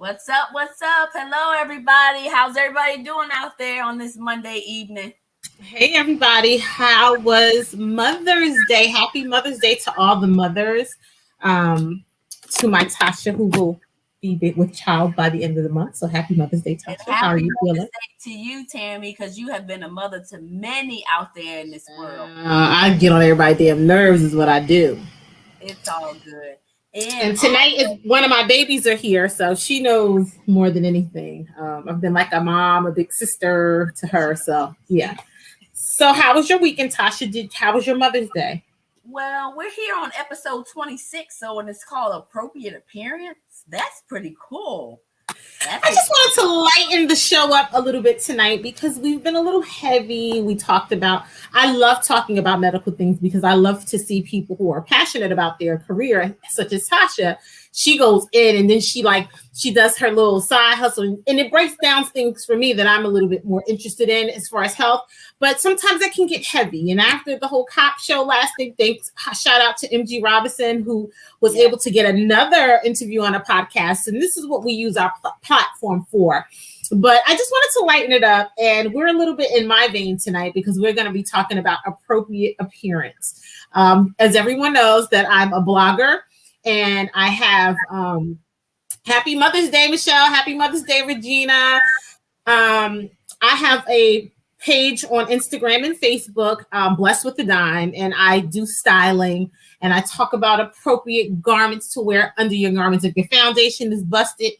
What's up? What's up? Hello, everybody. How's everybody doing out there on this Monday evening? Hey everybody, how was Mother's Day? Happy Mother's Day to all the mothers. Um, to my Tasha, who will be with child by the end of the month. So happy Mother's Day, And Tasha. How are happy you Mother's feeling? Day to you, Tammy, because you have been a mother to many out there in this world. I get on everybody's damn nerves is what I do. It's all good. And And tonight is one of my babies are here, so she knows more than anything. I've been like a mom, a big sister to her. So yeah. So how was your weekend, Tasha? How was your Mother's Day? well, we're here on episode 26, so and it's called Appropriate Appearance. That's pretty cool. That's I it. just wanted to lighten the show up a little bit tonight because we've been a little heavy. I love talking about medical things because I love to see people who are passionate about their career, such as Tasha. She goes in and then she does her little side hustle and it breaks down things for me that I'm a little bit more interested in as far as health. But sometimes that can get heavy. And after the whole cop show last week, thanks, shout out to MG Robinson, who was able to get another interview on a podcast. And this is what we use our platform for. But I just wanted to lighten it up. And we're a little bit in my vein tonight because we're going to be talking about appropriate appearance. As everyone knows that I'm a blogger and I have Happy Mother's Day, Michelle. Happy Mother's Day, Regina. I have a page on Instagram and Facebook, Blessed with a Dime, and I do styling and I talk about appropriate garments to wear under your garments. If your foundation is busted,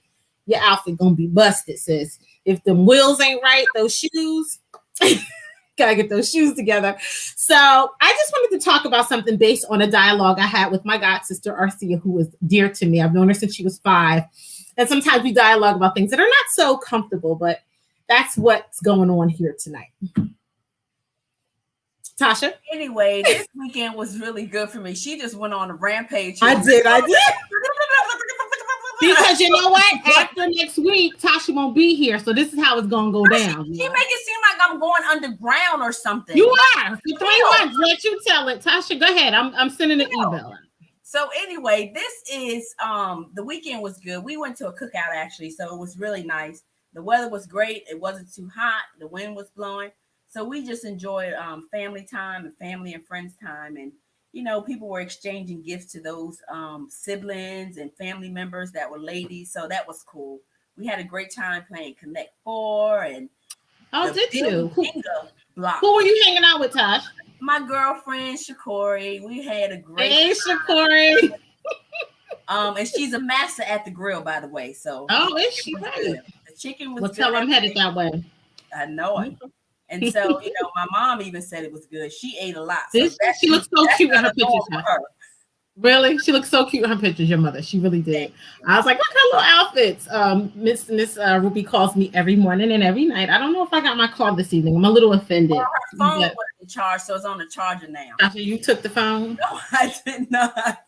your outfit gonna be busted, sis. If the wheels ain't right, those shoes, gotta get those shoes together. So I just wanted to talk about something based on a dialogue I had with my god sister, Arcia, who is dear to me. I've known her since she was 5. And sometimes we dialogue about things that are not so comfortable, but that's what's going on here tonight. Tasha? Anyway, this weekend was really good for me. She just went on a rampage. I did. Because you know what? After next week, Tasha won't be here. So this is how it's going to go down. She make it seem like I'm going underground or something. You are. For 3 months. Let you tell it. Tasha, go ahead. I'm sending an email. So anyway, this is the weekend was good. We went to a cookout actually, so it was really nice. The weather was great. It wasn't too hot. The wind was blowing. So we just enjoyed family time and family and friends time. And, you know, people were exchanging gifts to those siblings and family members that were ladies. So that was cool. We had a great time playing Connect 4 and did you? Block. Who were you hanging out with, Tosh? My girlfriend, Shakori. We had a great time. Shakori. And she's a master at the grill, by the way. So is she right? The chicken was well, good. Tell I'm headed that way. I know it. And so, you know, my mom even said it was good. She ate a lot. So she looks so cute in her pictures. Really? She looks so cute in her pictures, your mother. She really did. I was like, look her little outfits. Miss Ruby calls me every morning and every night. I don't know if I got my call this evening. I'm a little offended. Well, her phone wasn't charged, so it's on the charger now. After you took the phone? No, I did not.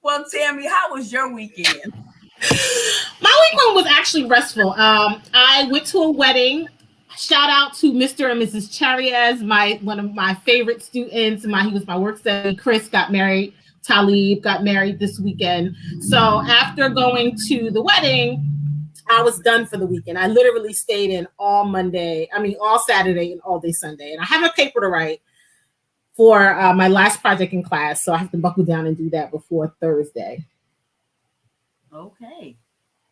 Well, Tammy, how was your weekend? My weekend was actually restful. I went to a wedding. Shout out to Mr. and Mrs. Chariez, one of my favorite students. He was my work study. Chris got married. Talib got married this weekend. So after going to the wedding, I was done for the weekend. I literally stayed in all Saturday and all day Sunday. And I have a paper to write for my last project in class. So I have to buckle down and do that before Thursday. Okay.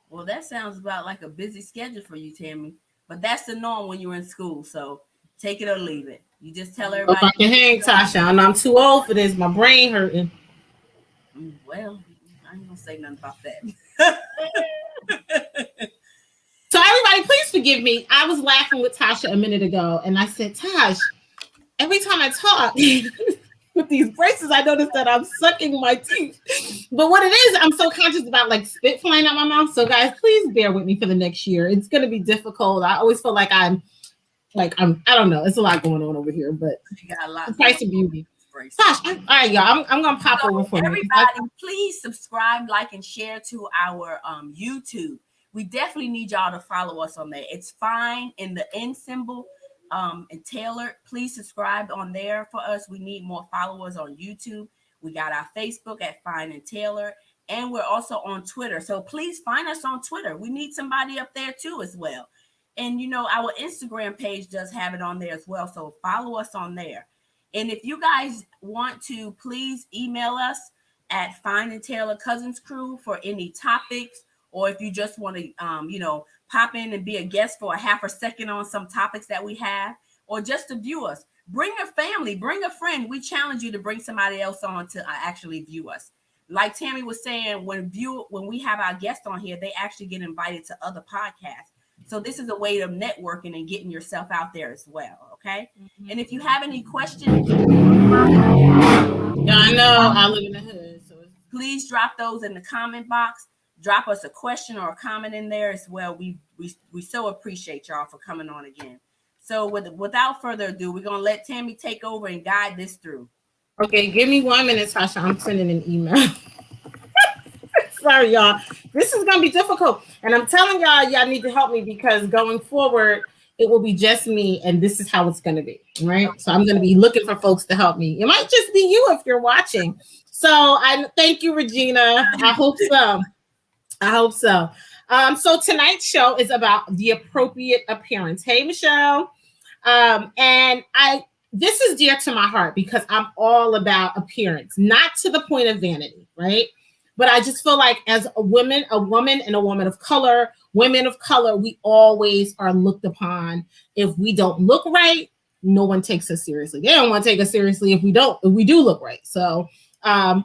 Well, that sounds about like a busy schedule for you, Tammy. But that's the norm when you're in school. So take it or leave it. You just tell everybody. If I can hang, Tasha. I'm too old for this. My brain hurting. Well, I ain't gonna say nothing about that. So everybody, please forgive me. I was laughing with Tasha a minute ago, and I said, Tash, every time I talk with these braces, I notice that I'm sucking my teeth. But what it is, I'm so conscious about like spit flying out my mouth. So guys, please bear with me for the next year. It's gonna be difficult. I always feel like I'm I don't know. It's a lot going on over here, but you got a lot. The price of beauty. Gosh, all right, y'all. I'm gonna pop over for everybody. Please subscribe, like, and share to our YouTube. We definitely need y'all to follow us on there. It's fine in the end symbol and tailored. Please subscribe on there for us. We need more followers on YouTube. We got our Facebook at Fine and Tailored, and we're also on Twitter. So please find us on Twitter. We need somebody up there too as well. And our Instagram page does have it on there as well. So follow us on there. And if you guys want to, please email us at Fine and Taylor Cousins Crew for any topics, or if you just want to, pop in and be a guest for a half a second on some topics that we have, or just to view us. Bring a family, bring a friend. We challenge you to bring somebody else on to actually view us. Like Tammy was saying, when we have our guests on here, they actually get invited to other podcasts. So this is a way of networking and getting yourself out there as well. Okay. Mm-hmm. And if you have any questions, yeah, I know I live in the hood, so please drop those in the comment box. Drop us a question or a comment in there as well. We so appreciate y'all for coming on again. So without further ado, we're gonna let Tammy take over and guide this through. Okay, give me 1 minute, Tasha. I'm sending an email. Sorry, y'all. This is gonna be difficult, and I'm telling y'all need to help me, because going forward, it will be just me, and this is how it's gonna be, right? So I'm gonna be looking for folks to help me. It might just be you if you're watching. So I thank you, Regina. I hope so. So tonight's show is about the appropriate appearance. Hey, Michelle. And this is dear to my heart because I'm all about appearance, not to the point of vanity, right? But I just feel like as a woman and a woman of color, women of color, we always are looked upon. If we don't look right, no one takes us seriously. They don't want to take us seriously if we do look right. So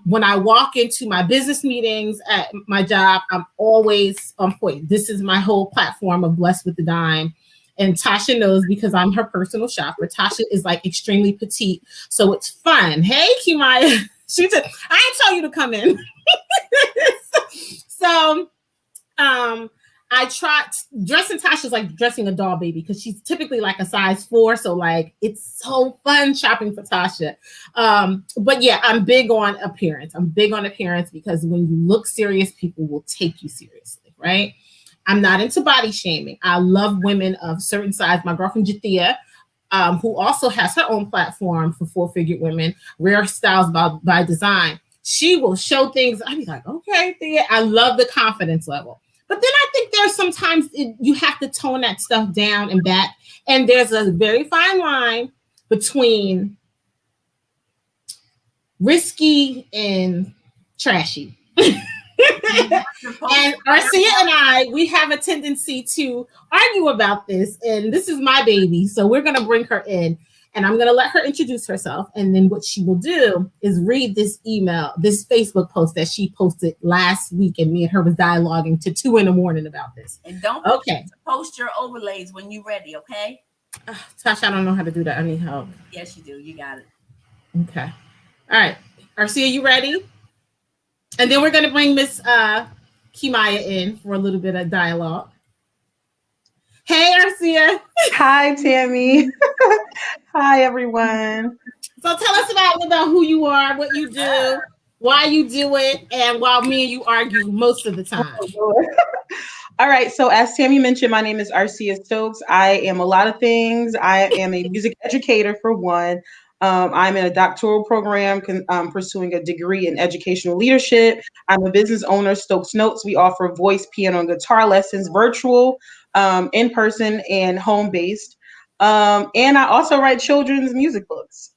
when I walk into my business meetings at my job, I'm always on point. This is my whole platform of Blessed with the Dime. And Tasha knows because I'm her personal shopper. Tasha is like extremely petite, so it's fun. Hey, Kimaya. She said, I didn't tell you to come in. So I tried dressing Tasha's like dressing a doll baby because she's typically like a size 4. So like it's so fun shopping for Tasha. But yeah, I'm big on appearance. Because when you look serious, people will take you seriously, right? I'm not into body shaming. I love women of certain size. My girlfriend Jathia, who also has her own platform for 4-figure women, Rare Styles by Design. She will show things. I'd be like, okay, Thea. I love the confidence level. But then I think there's sometimes you have to tone that stuff down and back. And there's a very fine line between risky and trashy. And Arcia and I, we have a tendency to argue about this, and this is my baby, so we're going to bring her in, and I'm going to let her introduce herself, and then what she will do is read this Facebook post that she posted last week, and me and her was dialoguing to 2 a.m. about this. And don't post your overlays when you're ready, okay? Tasha, I don't know how to do that. I need help. Yes, you do. You got it. Okay. All right. Arcia, you ready? And then we're going to bring Miss Kimaya in for a little bit of dialogue. Hey, Arcia. Hi, Tammy. Hi, everyone. So tell us about who you are, what you do, why you do it, and while me and you argue most of the time. All right. So as Tammy mentioned, my name is Arcia Stokes. I am a lot of things. I am a music educator for one. I'm in a doctoral program pursuing a degree in educational leadership. I'm a business owner, Stokes Notes. We offer voice, piano, and guitar lessons, virtual, in person, and home-based. And I also write children's music books.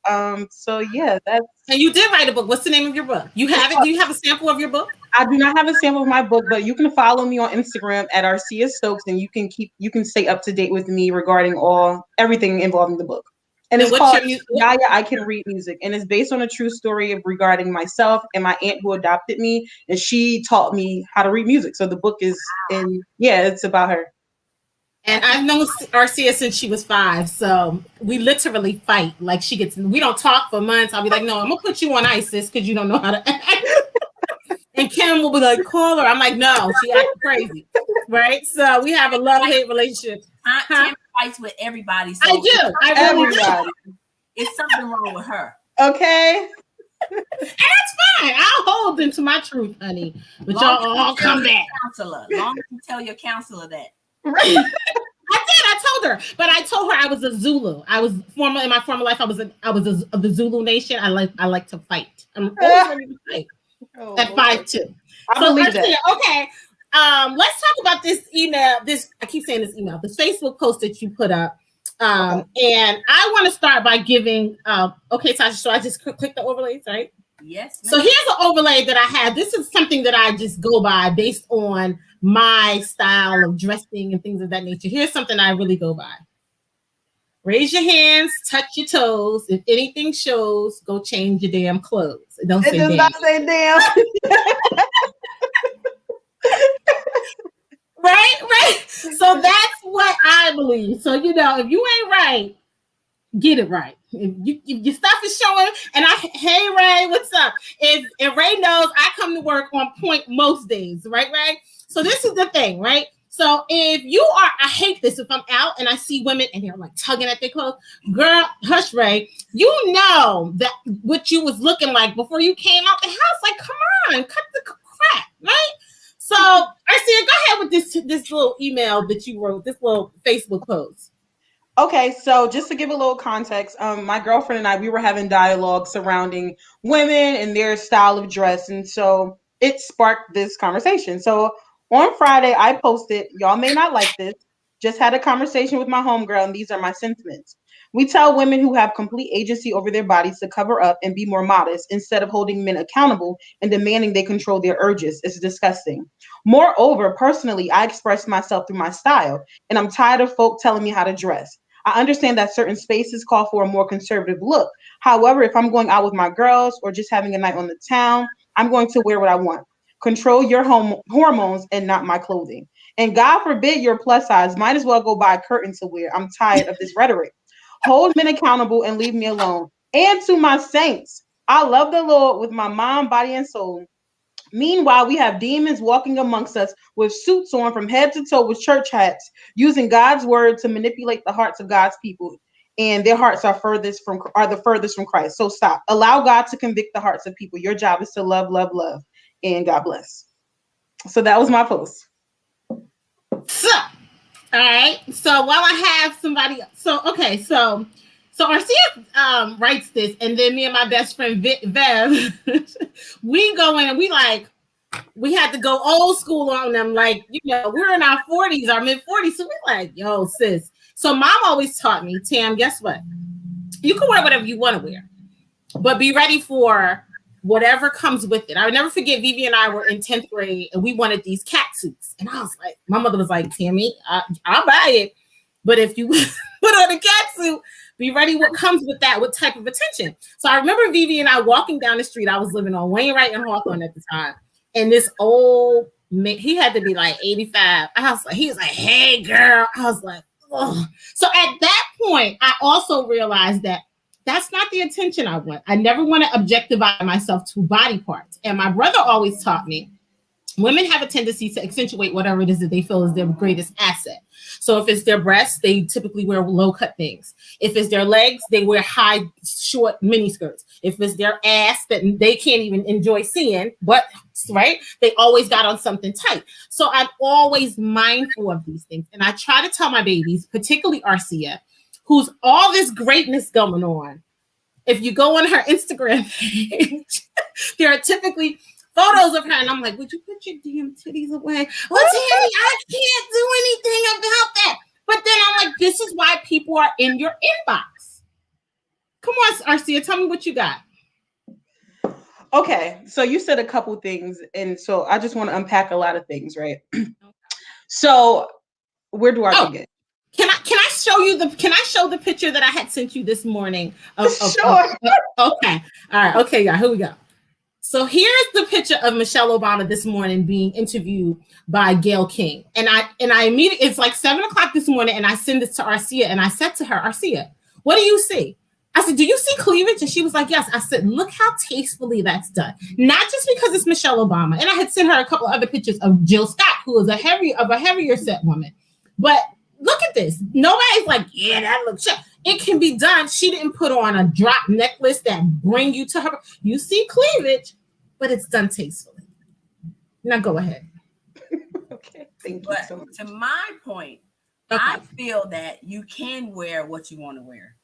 So yeah, that's. And you did write a book. What's the name of your book? You have it? Do you have a sample of your book? I do not have a sample of my book, but you can follow me on Instagram at Arcia Stokes, and you can stay up to date with me regarding everything involving the book. And it's called Yaya, I Can Read Music. And it's based on a true story regarding myself and my aunt who adopted me. And she taught me how to read music. So the book is it's about her. And I've known Arcia since she was 5. So we literally fight. Like we don't talk for months. I'll be like, no, I'm going to put you on ISIS because you don't know how to act. And Kim will be like, call her. I'm like, no, she acts crazy. Right? So we have a love-hate relationship. Tim fights with everybody. So I do. I really do. It's something wrong with her. Okay. And that's fine. I'll hold them to my truth, honey. But y'all all come back. Long as you tell your counselor that. Right. I did. I told her, but I told her I was a Zulu. In my former life. I was of the Zulu nation. I like to fight. I'm always ready to fight at 5'2". I So believe that. okay. Let's talk about this email. I keep saying this email, this Facebook post that you put up. Okay. And I want to start by giving. Okay, Tasha. So I just click the overlays, right? Yes, So ma'am. here's an overlay that I have. This is something that I just go by based on my style of dressing and things of that nature. Here's something I really go by. Raise your hands, touch your toes. If anything shows, go change your damn clothes. It don't It say does damn. not say damn. Right. So that's what I believe. So if you ain't right, get it right. If your stuff is showing, and hey Ray, what's up? If Ray knows, I come to work on point most days, right, Ray? So this is the thing, right? So if you are, I hate this. If I'm out and I see women and they're like tugging at their clothes, girl, hush, Ray. You know that what you was looking like before you came out the house. Like, come on, cut the crap, right? So, Arcia, go ahead with this little email that you wrote, this little Facebook post. Okay, so just to give a little context, my girlfriend and I, we were having dialogue surrounding women and their style of dress, and so it sparked this conversation. So on Friday, I posted, "Y'all may not like this. Just had a conversation with my homegirl, and these are my sentiments. We tell women who have complete agency over their bodies to cover up and be more modest instead of holding men accountable and demanding they control their urges. It's disgusting. Moreover, personally, I express myself through my style, and I'm tired of folk telling me how to dress. I understand that certain spaces call for a more conservative look. However, if I'm going out with my girls or just having a night on the town, I'm going to wear what I want. Control your hormones and not my clothing. And God forbid you're plus size. Might as well go buy a curtain to wear. I'm tired of this rhetoric. Hold men accountable and leave me alone. And to my saints, I love the Lord with my mind, body, and soul. Meanwhile, we have demons walking amongst us with suits on from head to toe with church hats, using God's word to manipulate the hearts of God's people. And their hearts are the furthest from Christ. So stop. Allow God to convict the hearts of people. Your job is to love, love, love. And God bless. So that was my post. So, all right. So while I have somebody, so Arcia writes this, and then me and my best friend Vev, we go in and we had to go old school on them. Like, we're in our 40s, our mid 40s. So we're like, yo, sis. So mom always taught me, Tam, guess what? You can wear whatever you want to wear, but be ready for whatever comes with it. I would never forget, Vivi and I were in 10th grade and we wanted these cat suits. And I was like, my mother was like, Tammy, I'll buy it. But if you put on a cat suit, be ready what comes with that, what type of attention. So I remember Vivi and I walking down the street. I was living on Wainwright and Hawthorne at the time. And this old man, he had to be like 85. He was like, hey girl. I was like, oh. So at that point, I also realized that that's not the attention I want. I never want to objectify myself to body parts. And my brother always taught me, women have a tendency to accentuate whatever it is that they feel is their greatest asset. So if it's their breasts, they typically wear low cut things. If it's their legs, they wear high, short mini skirts. If it's their ass that they can't even enjoy seeing, but right, they always got on something tight. So I'm always mindful of these things. And I try to tell my babies, particularly Arcia, who's all this greatness going on. If you go on her Instagram page, there are typically photos of her, and I'm like, would you put your damn titties away? Well, Tammy, I can't do anything about that. But then I'm like, this is why people are in your inbox. Come on, Arcia, tell me what you got. Okay, so you said a couple things, and so I just want to unpack a lot of things, right? So where do I begin? Can I show the picture that I had sent you this morning? Sure. Okay. All right. Okay, yeah, here we go. So here's the picture of Michelle Obama this morning being interviewed by Gayle King. And I immediately, it's like 7:00 this morning, and I send this to Arcia, and I said to her, Arcia, what do you see? I said, do you see cleavage? And she was like, yes. I said, look how tastefully that's done. Not just because it's Michelle Obama. And I had sent her a couple other pictures of Jill Scott, who is a heavier set woman. But look at this. Nobody's like, yeah, that looks sharp. It can be done. She didn't put on a drop necklace that bring you to her. You see cleavage, but it's done tastefully. Now go ahead. Okay, thank you But so much. to my point, Okay. I feel that you can wear what you want to wear.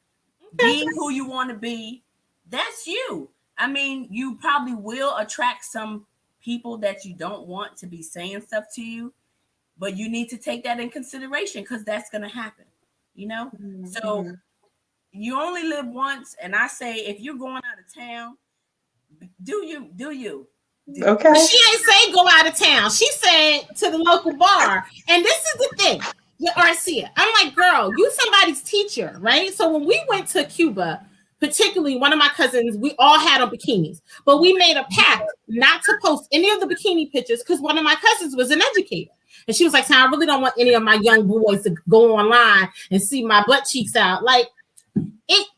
Being who you want to be, that's you. I mean, you probably will attract some people that you don't want to be saying stuff to you, but you need to take that in consideration because that's going to happen, you know? So you only live once. And I say, if you're going out of town, do you. Okay. She ain't say go out of town. She said to the local bar. And this is the thing, Arcia. I'm like, girl, you somebody's teacher, right? So when we went to Cuba, particularly one of my cousins, we all had on bikinis, but we made a pact not to post any of the bikini pictures because one of my cousins was an educator. And she was like, I really don't want any of my young boys to go online and see my butt cheeks out. Like, if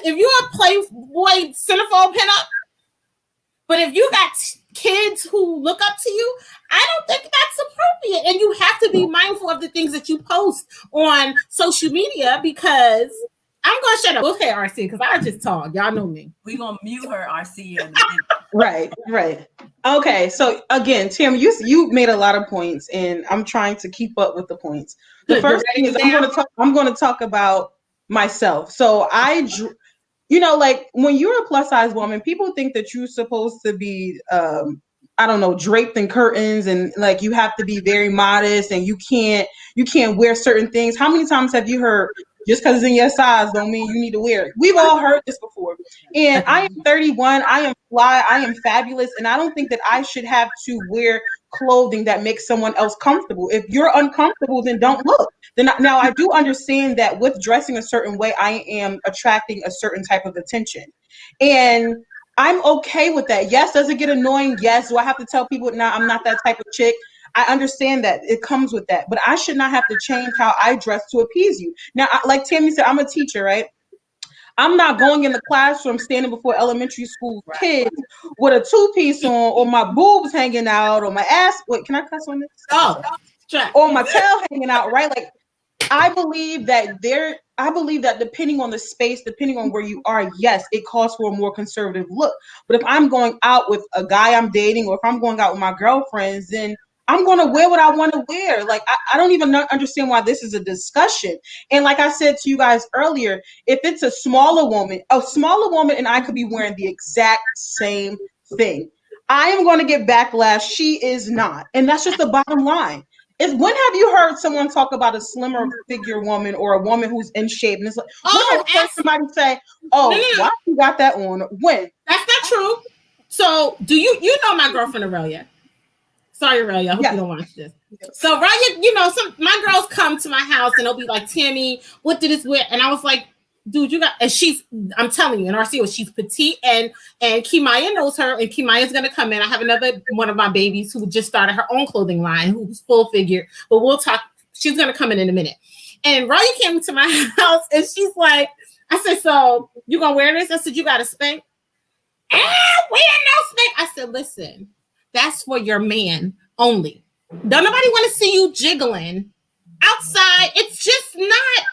you're a Playboy centerfold pinup, but if you got kids who look up to you, I don't think that's appropriate. And you have to be mindful of the things that you post on social media because I'm going to shut up. Okay, RC, because I just talk. Y'all know me. We're going to mute her, RC. Right. Okay, so again, Tim, you made a lot of points, and I'm trying to keep up with the points. The first thing is I'm going to talk about myself. So like when you're a plus size woman, people think that you're supposed to be, I don't know, draped in curtains and like you have to be very modest and you can't wear certain things. How many times have you heard just because it's in your size don't mean you need to wear it? We've all heard this before. And I am 31. I am fly. I am fabulous. And I don't think that I should have to wear clothing that makes someone else comfortable. If you're uncomfortable, then don't look. Now, I do understand that with dressing a certain way, I am attracting a certain type of attention. And I'm okay with that. Yes, does it get annoying? Yes. Do I have to tell people, now I'm not that type of chick? I understand that it comes with that, but I should not have to change how I dress to appease you. Now, like Tammy said, I'm a teacher, right? I'm not going in the classroom standing before elementary school kids with a two-piece on or my boobs hanging out or my ass. Wait, can I cuss on this? Oh, or my tail hanging out, right? Like, I believe that depending on the space, depending on where you are, yes, it calls for a more conservative look. But if I'm going out with a guy I'm dating or if I'm going out with my girlfriends, then I'm going to wear what I want to wear. Like, I don't even understand why this is a discussion. And like I said to you guys earlier, if it's a smaller woman and I could be wearing the exact same thing, I am going to get backlash. She is not. And that's just the bottom line. When have you heard someone talk about a slimmer figure woman or a woman who's in shape? And it's like, when have you heard somebody say, why you got that on? When? That's not true. So do you know my girlfriend Aurelia? Sorry, Aurelia, I hope you don't watch this. So Aurelia, my girls come to my house and they'll be like, Tammy, what did this wear? And I was like, dude, I'm telling you, in RCO, she's petite and Kimaya knows her, and Kimaya's gonna come in. I have another one of my babies who just started her own clothing line, who's full figure, but we'll talk. She's gonna come in a minute. And Raya came to my house and she's like, I said, so you gonna wear this? I said, you got a spank? Wear no spank. I said, listen, that's for your man only. Don't nobody want to see you jiggling outside. It's just not.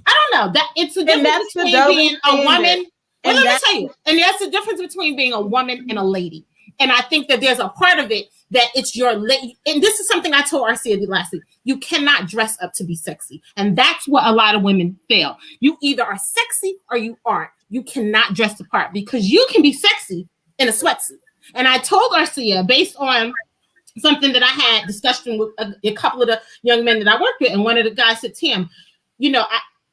I don't know. That it's a difference between being a woman. Well, let me tell you. And that's the difference between being a woman and a lady. And I think that there's a part of it that it's your lady. And this is something I told Arcia last week. You cannot dress up to be sexy. And that's what a lot of women fail. You either are sexy or you aren't. You cannot dress the part because you can be sexy in a sweatsuit. And I told Arcia, based on something that I had discussion with a couple of the young men that I worked with, and one of the guys said, Tim,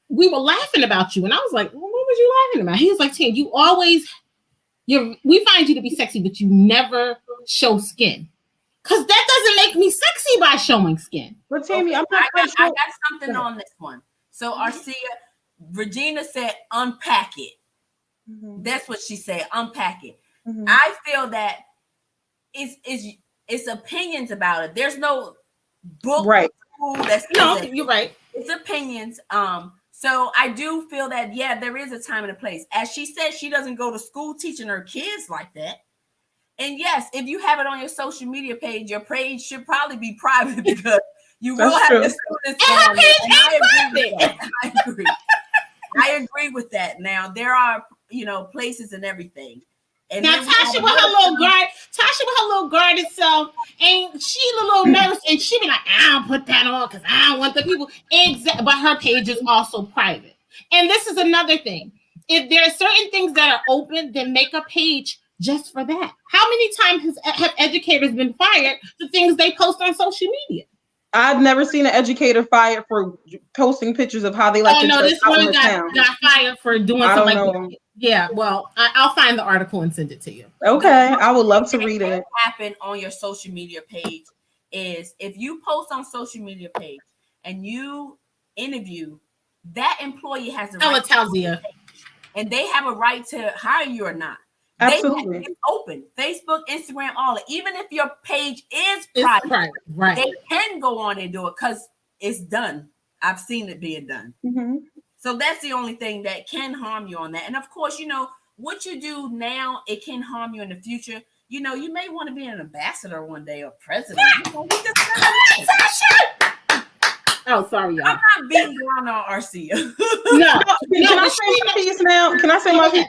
we were laughing about you. And I was like, well, what was you laughing about? He was like, Tim, we find you to be sexy, but you never show skin. Because that doesn't make me sexy by showing skin. But Tammy, I got something on this one. So Arcia, Regina said, unpack it. Mm-hmm. That's what she said, unpack it. Mm-hmm. I feel that it's opinions about it. There's no book. Right. You're right. It's opinions. So I do feel that, there is a time and a place. As she said, she doesn't go to school teaching her kids like that. And yes, if you have it on your social media page, your page should probably be private because you will have the students. I agree. I agree with that. Now there are, places and everything. And now Tasha with her little guarded self, and she a little nervous, and she be like, I don't put that on because I don't want the people. But her page is also private. And this is another thing. If there are certain things that are open, then make a page just for that. How many times have educators been fired for things they post on social media? I've never seen an educator fired for posting pictures of how they like Oh to no, dress this out in one the town. got fired for doing I don't something know. yeah, well, I'll find the article and send it to you. Okay, I would love to read it. What happen on your social media page is if you post on social media page and you interview, that employee has a right Talia. and they have a right to hire you or not. Absolutely. It's open. Facebook, Instagram, all it. Even if your page is private, right. They can go on and do it because it's done. I've seen it being done. Mm-hmm. So that's the only thing that can harm you on that. And of course, what you do now, it can harm you in the future. You may want to be an ambassador one day or president. Oh, sorry, y'all. I'm not beating down on Arcia. No, can I say my piece now? Can I say my piece?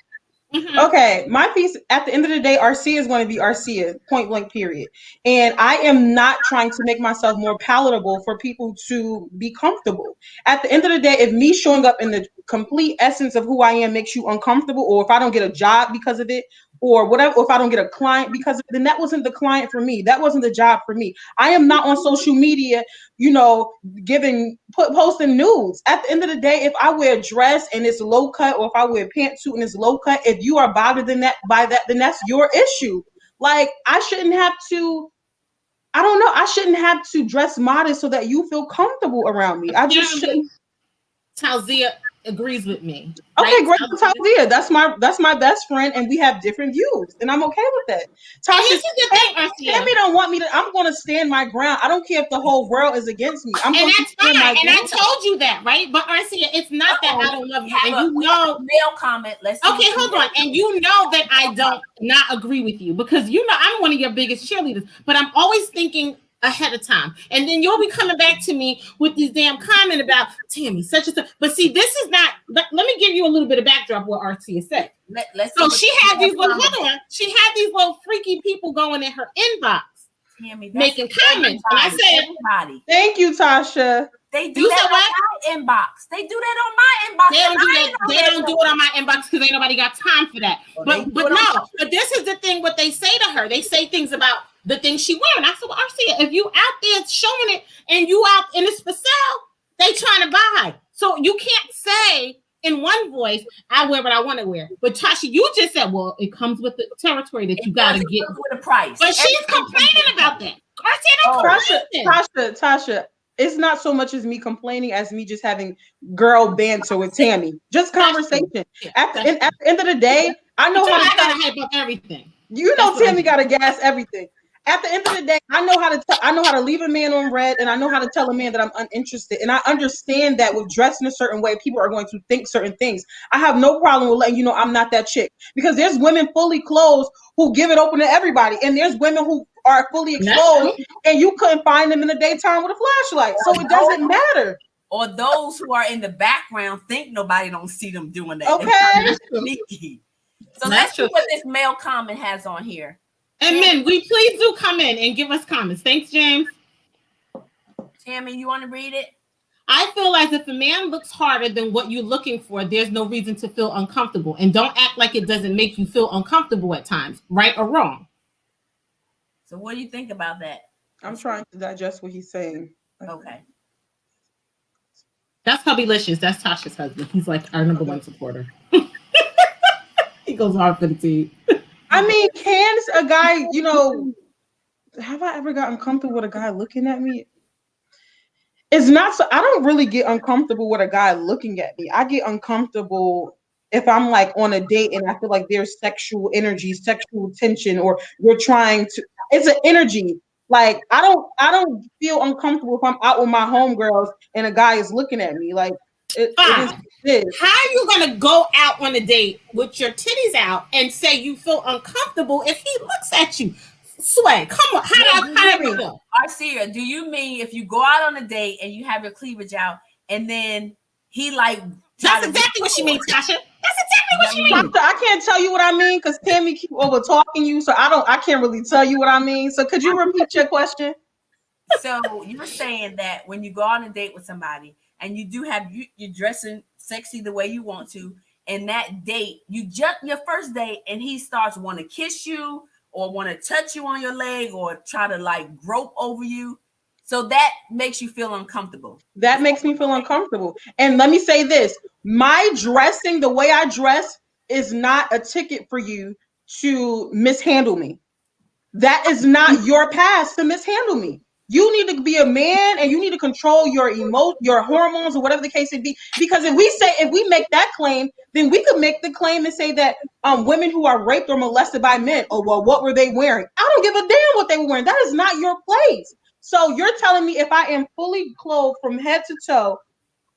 Mm-hmm. Okay, my piece at the end of the day, Arcia is going to be Arcia, point blank, period. And I am not trying to make myself more palatable for people to be comfortable. At the end of the day, if me showing up in the complete essence of who I am makes you uncomfortable, or if I don't get a job because of it, or whatever, or if I don't get a client because of it, then that wasn't the client for me. That wasn't the job for me. I am not on social media, posting nudes. At the end of the day, if I wear a dress and it's low cut, or if I wear a pantsuit and it's low cut, if you are bothered by that, then that's your issue. Like, I shouldn't have to. I don't know. I shouldn't have to dress modest so that you feel comfortable around me. I just shouldn't. Talia agrees with me. Okay, right? Great, Talia. That's my best friend, and we have different views, and I'm okay with that. Tasha, Tammy don't want me to. I'm going to stand my ground. I don't care if the whole world is against me. I'm going to stand my ground. And I told you that, right? But Arcia, it's not that I don't love you, and male comment. Let's okay, hold on, and you know that I don't not agree with you because I'm one of your biggest cheerleaders, but I'm always thinking ahead of time, and then you'll be coming back to me with these damn comment about Tammy such and such. But see, this is not. Let me give you a little bit of backdrop what Arcia said. So she had these little freaky people going in her inbox, Tammy, making comments, and I said, "Thank you, Tasha." They do that on my inbox. They do that on my inbox. They don't do it on my inbox because ain't nobody got time for that. But this is the thing. What they say to her, they say things about the things she wearing. I said, well, Arcia, if you out there showing it and you out and it's for sale, they trying to buy. So you can't say in one voice, I wear what I want to wear. But Tasha, you just said, well, it comes with the territory that you got to get with a price. But she's complaining about that. Tasha. It's not so much as me complaining as me just having girl banter with Tammy. Just conversation. At the end of the day, I know how to hype up everything. Tammy got to gas everything. At the end of the day, I know how to leave a man on red, and I know how to tell a man that I'm uninterested. And I understand that with dressing a certain way, people are going to think certain things. I have no problem with letting you know I'm not that chick, because there's women fully clothed who give it open to everybody, and there's women who are fully exposed, and you couldn't find them in the daytime with a flashlight. So it doesn't matter. Or those who are in the background think nobody don't see them doing that. Okay. So let's see what this male comment has on here. And men, we please do come in and give us comments. Thanks, James. Tammy, you want to read it? I feel as if a man looks harder than what you're looking for, there's no reason to feel uncomfortable. And don't act like it doesn't make you feel uncomfortable at times, right or wrong. So what do you think about that? I'm trying to digest what he's saying. Okay. That's probably Elicious. That's Tasha's husband. He's like our number one supporter. He goes hard for the team. I mean, can a guy, have I ever gotten comfortable with a guy looking at me? It's not so. I don't really get uncomfortable with a guy looking at me. I get uncomfortable if I'm like on a date and I feel like there's sexual energy, sexual tension, or you're trying to. It's an energy. Like I don't feel uncomfortable if I'm out with my homegirls and a guy is looking at me. Like it is. How are you gonna go out on a date with your titties out and say you feel uncomfortable if he looks at you? Sway, come on. How do you feel? Arcia, do you mean if you go out on a date and you have your cleavage out and then he like? That's exactly what she means, Tasha. That's exactly what she means. I can't tell you what I mean because Tammy keep over talking you, so I can't really tell you what I mean. So could you repeat your question? So you're saying that when you go on a date with somebody and you do have you're dressing sexy the way you want to, and that date, you just your first date, and he starts want to kiss you or want to touch you on your leg or try to like grope over you. So that makes you feel uncomfortable. That makes me feel uncomfortable. And let me say this, my dressing, the way I dress, is not a ticket for you to mishandle me. That is not your pass to mishandle me. You need to be a man and you need to control your hormones or whatever the case may be. Because if we make that claim, then we could make the claim and say that women who are raped or molested by men, oh well, what were they wearing? I don't give a damn what they were wearing. That is not your place. So you're telling me if I am fully clothed from head to toe,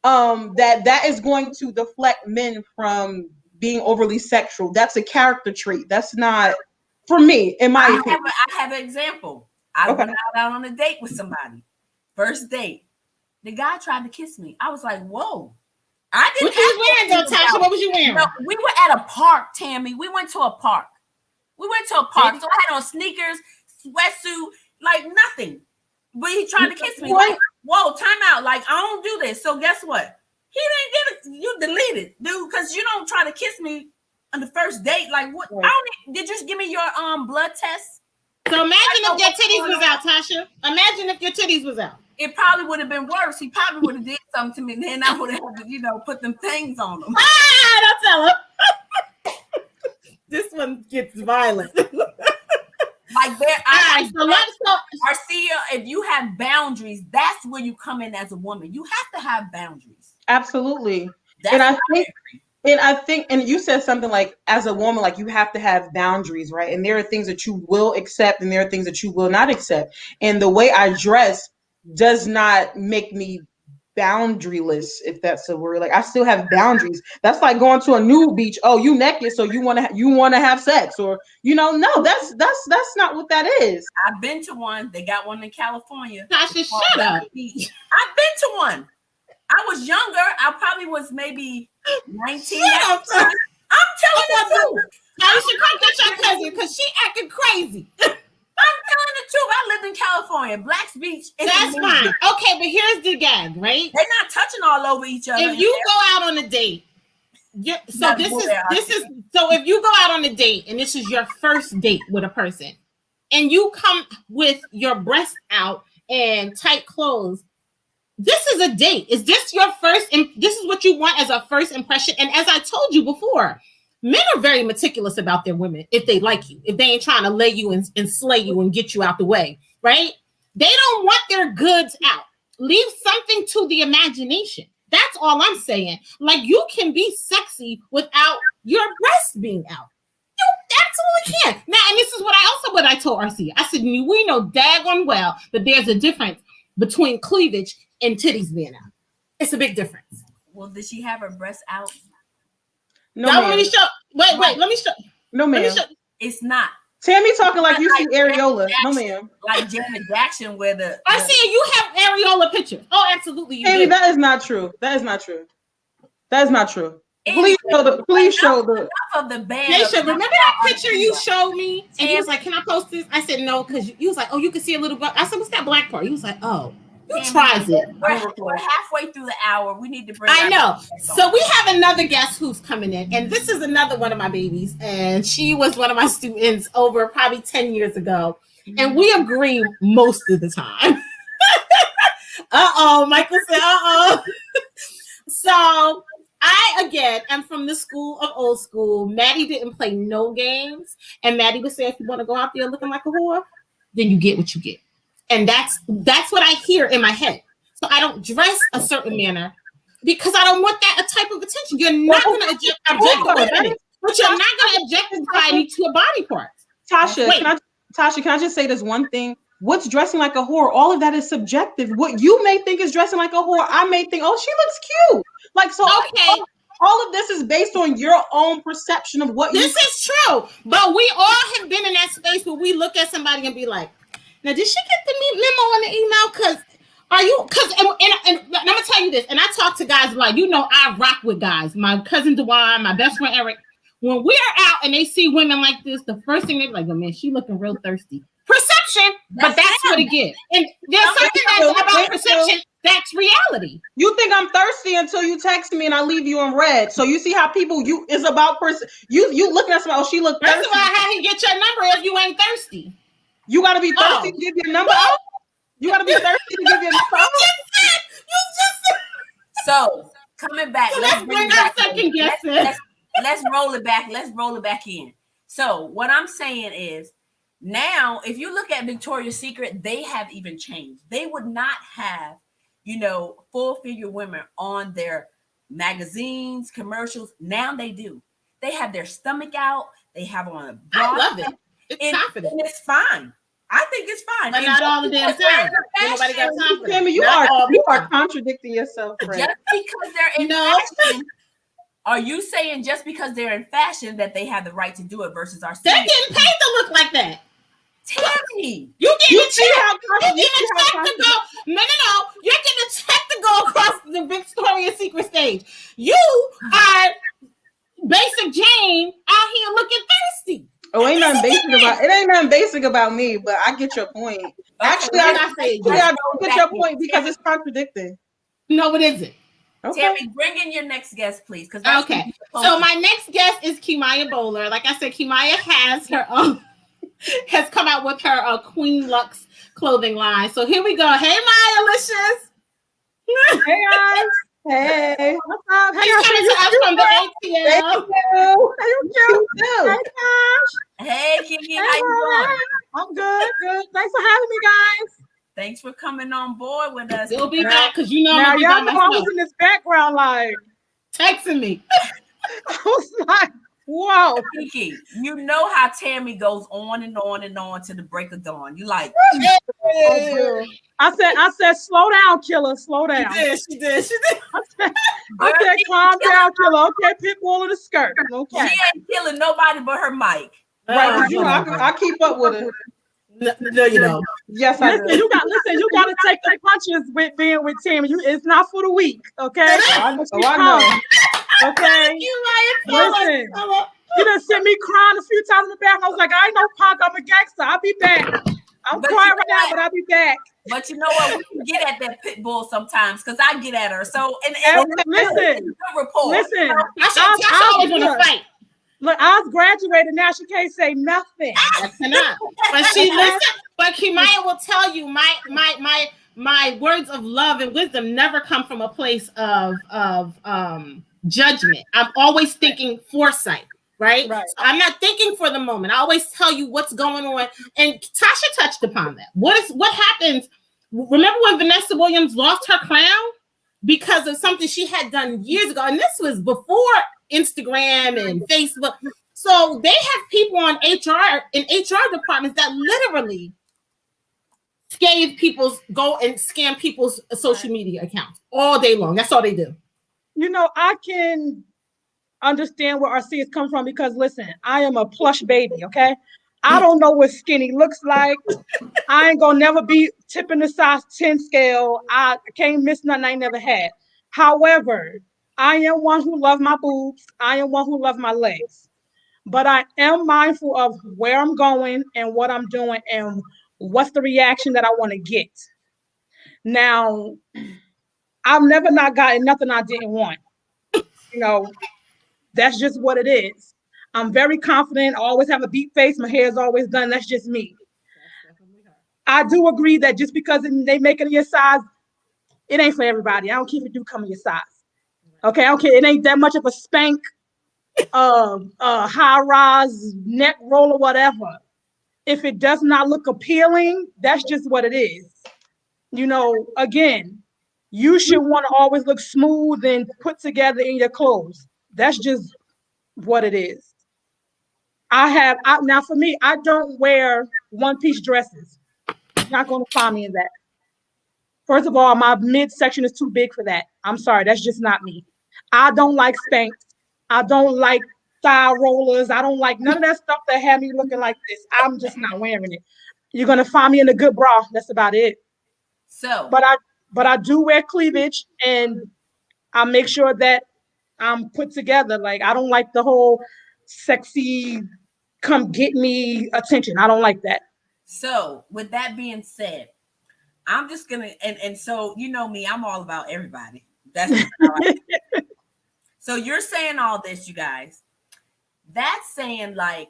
that is going to deflect men from being overly sexual. That's a character trait. That's not for me, in my opinion. I have an example. I Okay. went out on a date with somebody. First date. The guy tried to kiss me. I was like, whoa. I didn't What you was wearing though, Tasha? What was you wearing? No, we were at a park, Tammy. We went to a park. So I had on sneakers, sweatsuit, like nothing. But he tried to kiss me. Like, whoa, time out. Like, I don't do this. So guess what? He didn't get it. You deleted, dude, because you don't try to kiss me on the first date. Like, what? Right. Did you just give me your blood test? So imagine if your titties was out, Tasha. Imagine if your titties was out. It probably would have been worse. He probably would have did something to me. And then I would have, put them things on them. Don't tell him. This one gets violent. Like there, Arcia, if you have boundaries, that's where you come in as a woman. You have to have boundaries. Absolutely. And I think, and you said something like, as a woman, like you have to have boundaries, right? And there are things that you will accept and there are things that you will not accept. And the way I dress does not make me boundaryless, if that's a word. Like I still have boundaries. That's like going to a nude beach. Oh, you naked, so you want to have sex, or no, that's not what that is. I've been to one. They got one in California. Tasha, shut up. I've been to one. I was younger. I probably was maybe 19. I'm telling you. You should come get your cousin because she acting crazy. I'm telling the truth. I lived in California, Blacks Beach. That's fine. Okay, but here's the gag, right? They're not touching all over each other. If you go out on a date, so if you go out on a date and this is your first date with a person, and you come with your breasts out and tight clothes, this is a date. Is this your first? This is what you want as a first impression. And as I told you before, men are very meticulous about their women if they like you, if they ain't trying to lay you and slay you and get you out the way, right? They don't want their goods out. Leave something to the imagination. That's all I'm saying. Like you can be sexy without your breasts being out. You absolutely can. Now, and this is what I told RC. I said, we know daggone well that there's a difference between cleavage and titties being out. It's a big difference. Well, did she have her breasts out? No, let me show. Wait, let me show. No, ma'am. It's not. Tammy talking like you see areola. No, ma'am. Like Janet Jackson, where I see you have areola pictures. Oh, absolutely. Tammy, that is not true. That is not true. Please show the of the band. Remember that picture you showed me? And he was like, "Can I post this?" I said, "No," because you was like, "Oh, you can see a little bit." I said, "What's that black part?" He was like, "Oh, you tries it." We're halfway through the hour. We need to bring. I know. So we have another guest who's coming in, and this is another one of my babies, and she was one of my students over probably 10 years ago, and we agree most of the time. Michael said, So I, again, am from the school of old school. Maddie didn't play no games. And Maddie would say, if you want to go out there looking like a whore, then you get what you get. And that's what I hear in my head. So I don't dress a certain manner because I don't want that type of attention. You're not going to objectify me, but you're not going to objectify me to a body part. Tasha, can I just say this one thing? What's dressing like a whore? All of that is subjective. What you may think is dressing like a whore, I may think, oh, she looks cute. Like, so okay. All of this is based on your own perception of what this is true. But we all have been in that space where we look at somebody and be like, now, did she get the memo in the email? And I'm going to tell you this, and I talk to guys like, I rock with guys. My cousin Dewan, my best friend Eric, when we are out and they see women like this, the first thing they're like, oh man, she looking real thirsty. Perception, but that's what it gives. And there's something that's about perception that's reality. You think I'm thirsty until you text me and I leave you in red. So you see how people it's about you looking at somebody, oh, she look thirsty. First of all, how he get your number if you ain't thirsty? You gotta be thirsty to give your number out. You gotta be thirsty to give your number out. You just So coming back, so let's bring our second guess in. Let's roll it back. Let's roll it back in. So what I'm saying is, now if you look at Victoria's Secret, they have even changed. They would not have, full figure women on their magazines, commercials. Now they do. They have their stomach out. They have on a bra. I love it. It's confident. And it's fine. I think it's fine. But not all the damn time. Nobody got time for that. Tammy, you are contradicting yourself, friend. Just because they're in fashion, are you saying just because they're in fashion that they have the right to do it versus our They're getting paid to look like that. Tammy, you getting a check to go. No. You're getting a check to go across the Victoria's Secret stage. You are basic Jane out here looking thirsty. Oh, ain't nothing basic about me, but I get your point. Actually, I get your point because it's contradicting. No, it isn't. Okay. Tammy, bring in your next guest, please. Okay. So my next guest is Kimaya Bowler. Like I said, Kimaya has come out with her Queen Luxe clothing line. So here we go. Hey, Maya, Elicious. Hey, guys. Hey. What's up? Hey, you're coming to us from the ATL. Hey, gosh. Hey, Kiki. How you doing? I'm good. Thanks for having me, guys. Thanks for coming on board with us. You'll be back because you know now y'all know I was in this background like texting me. I was like, whoa. Kiki, you know how Tammy goes on and on and on to the break of dawn. You like I said, slow down, killer, slow down. She did. I said, calm down, killer. Okay, pick all of the skirt. Okay. She ain't killing nobody but her mic. Right, I keep up with it. No, you don't. Yes, I do. You got to take the punches with being with Tammy. It's not for the weak, okay? I know. Okay. Listen, you done sent me crying a few times in the back. I was like, I ain't no punk. I'm a gangster. I'll be back. I'm crying right now, but I'll be back. But you know what? We can get at that pit bull sometimes because I get at her. So and listen, report. Listen, I always want to fight. Look, I was graduated now. She can't say nothing. I cannot. But she listen. But Kimaya will tell you my words of love and wisdom never come from a place of judgment. I'm always thinking foresight. Right? So I'm not thinking for the moment. I always tell you what's going on. And Tasha touched upon that. What happens? Remember when Vanessa Williams lost her crown because of something she had done years ago? And this was before Instagram and Facebook. So they have people on HR departments that literally scam people's social media accounts all day long. That's all they do. You know, I can understand where Arcia is coming from because listen, I am a plush baby, okay? I don't know what skinny looks like. I ain't gonna never be tipping the size 10 scale. I can't miss nothing I never had. However, I am one who loves my boobs. I am one who loves my legs. But I am mindful of where I'm going and what I'm doing and what's the reaction that I want to get. Now, I've never not gotten nothing I didn't want. You know, that's just what it is. I'm very confident. I always have a deep face. My hair is always done. That's just me. I do agree that just because they make it in your size, it ain't for everybody. I don't care if it do come in your size. Okay, I don't care. It ain't that much of a spank, high rise, neck roll or whatever. If it does not look appealing, that's just what it is. You know, again, you should want to always look smooth and put together in your clothes. That's just what it is. Now for me, I don't wear one-piece dresses. You're not going to find me in that. First of all, my midsection is too big for that. I'm sorry, that's just not me. I don't like Spanx. I don't like thigh rollers. I don't like none of that stuff that had me looking like this. I'm just not wearing it. You're going to find me in a good bra. That's about it. So, but I do wear cleavage, and I make sure that I'm put together. Like, I don't like the whole sexy, come get me attention. I don't like that. So, with that being said, I'm just gonna and so you know me, I'm all about everybody. That's just how I. So you're saying all this, you guys. That's saying like,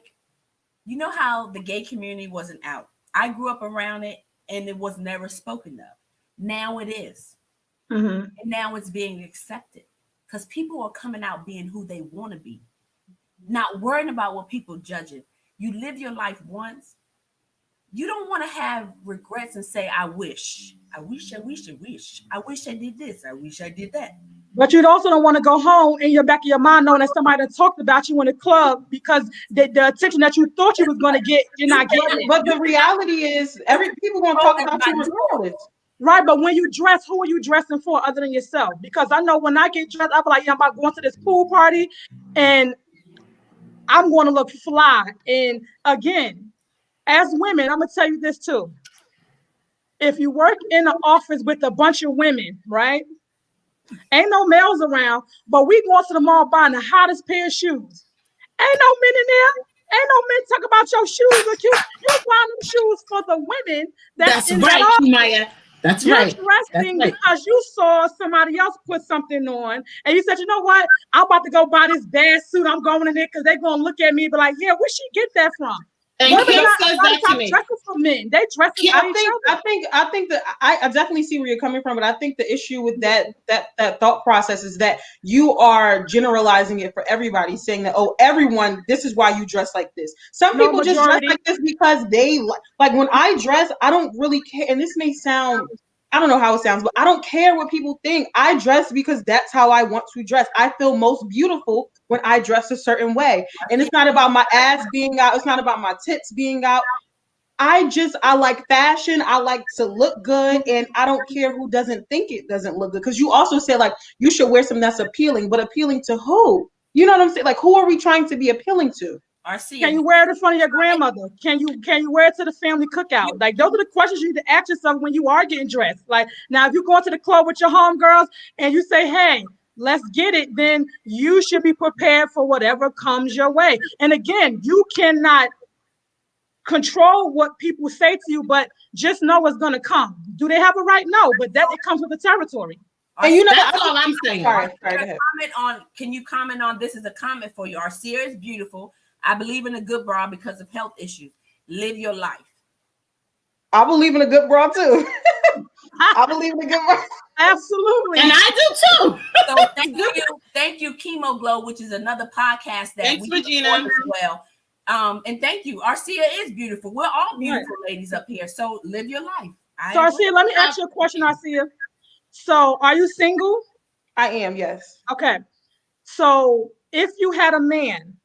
you know how the gay community wasn't out. I grew up around it, and it was never spoken of. Now it is, Mm-hmm. and now it's being accepted because people are coming out being who they want to be, not worrying about what people judging. You live your life once. You don't want to have regrets and say, I wish I did this. I wish I did that. But you also don't want to go home in your back of your mind knowing that somebody that talked about you in the club because the attention that you thought you was going to get, you're You not getting cannot, it. But you the cannot reality is, every people gonna control talk about you everybody's thoughts. regardless. Right, but when you dress, who are you dressing for other than yourself? Because I know when I get dressed, I be like, yeah, I'm about going to this pool party and I'm going to look fly. And again, as women, I'm going to tell you this too. If you work in an office with a bunch of women, right? Ain't no males around, but we going to the mall buying the hottest pair of shoes. Ain't no men in there. Ain't no men talk about your shoes or cute. You buying them shoes for the women that's That's in that right, office. Kimaya. That's You're right. That's dressing right. because you saw somebody else put something on and you said, you know what? I'm about to go buy this bad suit. I'm going in it because they're going to look at me and be like, yeah, where'd she get that from? And Women Kim not says nobody that to stop me. dressing for men. They dressing Kim, for I each think I other. think I think that I definitely see where you're coming from, but I think the issue with that thought process is that you are generalizing it for everybody, saying that, oh, everyone, this is why you dress like this. Some No people just dress majority. like this because they like when I dress, I don't really care, and this may sound, I don't know how it sounds, but I don't care what people think. I dress because that's how I want to dress. I feel most beautiful when I dress a certain way. And it's not about my ass being out, it's not about my tits being out. I like fashion. I like to look good, and I don't care who doesn't think it doesn't look good. Because you also said like you should wear something that's appealing, but appealing to who? You know what I'm saying? Like who are we trying to be appealing to? Arcia, Can you wear it in front of your grandmother? Can you wear it to the family cookout? Like those are the questions you need to ask yourself when you are getting dressed. Like now, if you go into the club with your homegirls and you say, "Hey, let's get it," then you should be prepared for whatever comes your way. And again, you cannot control what people say to you, but just know what's going to come. Do they have a right? No, but that it comes with the territory. And you Arcia, know, That's I all think, I'm saying. sorry, go ahead. comment on. Can you comment on this? Is a comment for you. Arcia is beautiful. I believe in a good bra because of health issues. Live your life. I believe in a good bra too. I believe in a good bra. Absolutely. And I do too. So thank you, Chemo Glow, which is another podcast that Thanks, we Regina. support as well. And thank you. Arcia is beautiful. We're all beautiful ladies up here. So live your life. So, Arcia, let me ask you a question, Arcia. So, are you single? I am, yes. Okay. So, if you had a man,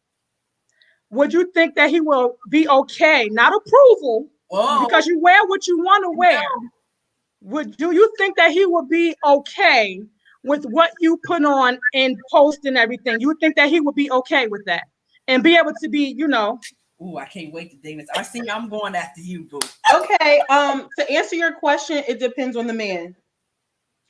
would you think that he will be okay? Not approval, Whoa. because you wear what you want to wear. Do you think that he would be okay with what you put on and post and everything? You would think that he would be okay with that and be able to be, Ooh, I can't wait to date this. Arcia, I'm going after you, boo. Okay. To answer your question, it depends on the man.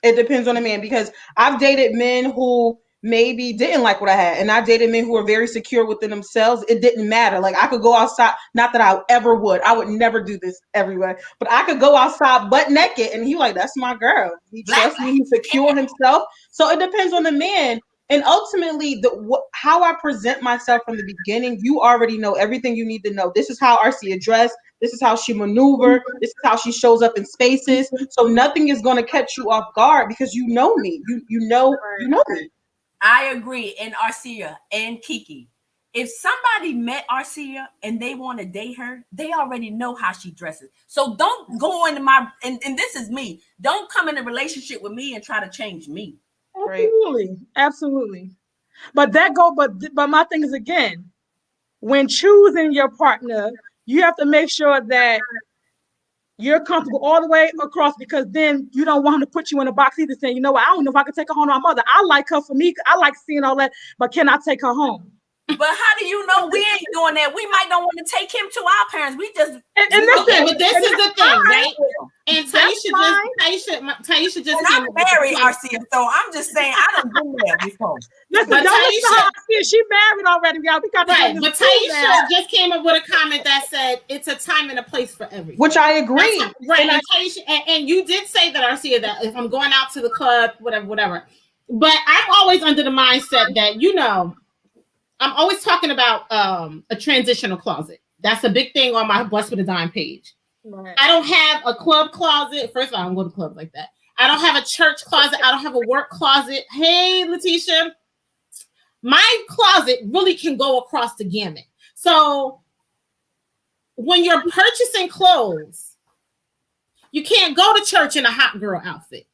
It depends on the man because I've dated men who maybe didn't like what I had, and I dated men who were very secure within themselves. It didn't matter. Like I could go outside, not that I ever would. I would never do this everywhere, but I could go outside butt naked, and he like, that's my girl. He trusts me. He's secure himself. So it depends on the man. And ultimately, how I present myself from the beginning, you already know everything you need to know. This is how Arcia dressed. This is how she maneuver. This is how she shows up in spaces. So nothing is going to catch you off guard because you know me. You know me. I agree. And Arcia and Kiki. If somebody met Arcia and they want to date her, they already know how she dresses. So don't go into and this is me. Don't come in a relationship with me and try to change me. Absolutely, absolutely. But my thing is again, when choosing your partner, you have to make sure that you're comfortable all the way across because then you don't want him to put you in a box either saying, you know what, I don't know if I can take her home to my mother. I like her for me. I like seeing all that, but can I take her home? But how do you know we ain't doing that? We might don't want to take him to our parents. We just And Okay, listen, but this is the thing, right? And That's Taisha just and came I'm up with married, the comment. Arcia, so I'm just saying I don't do that before. listen, But don't listen to Taisha- her. She married already, y'all. We got to Right, bring but this food now. Taisha just came up with a comment that said it's a time and a place for everything. Which I agree. Right, and Taisha, and you did say that, Arcia, that if I'm going out to the club, whatever. But I'm always under the mindset that, you know, I'm always talking about a transitional closet. That's a big thing on my Blessed with a Dime page. Right. I don't have a club closet. First of all, I don't go to clubs like that. I don't have a church closet. I don't have a work closet. Hey, Letitia, my closet really can go across the gamut. So when you're purchasing clothes, you can't go to church in a hot girl outfit.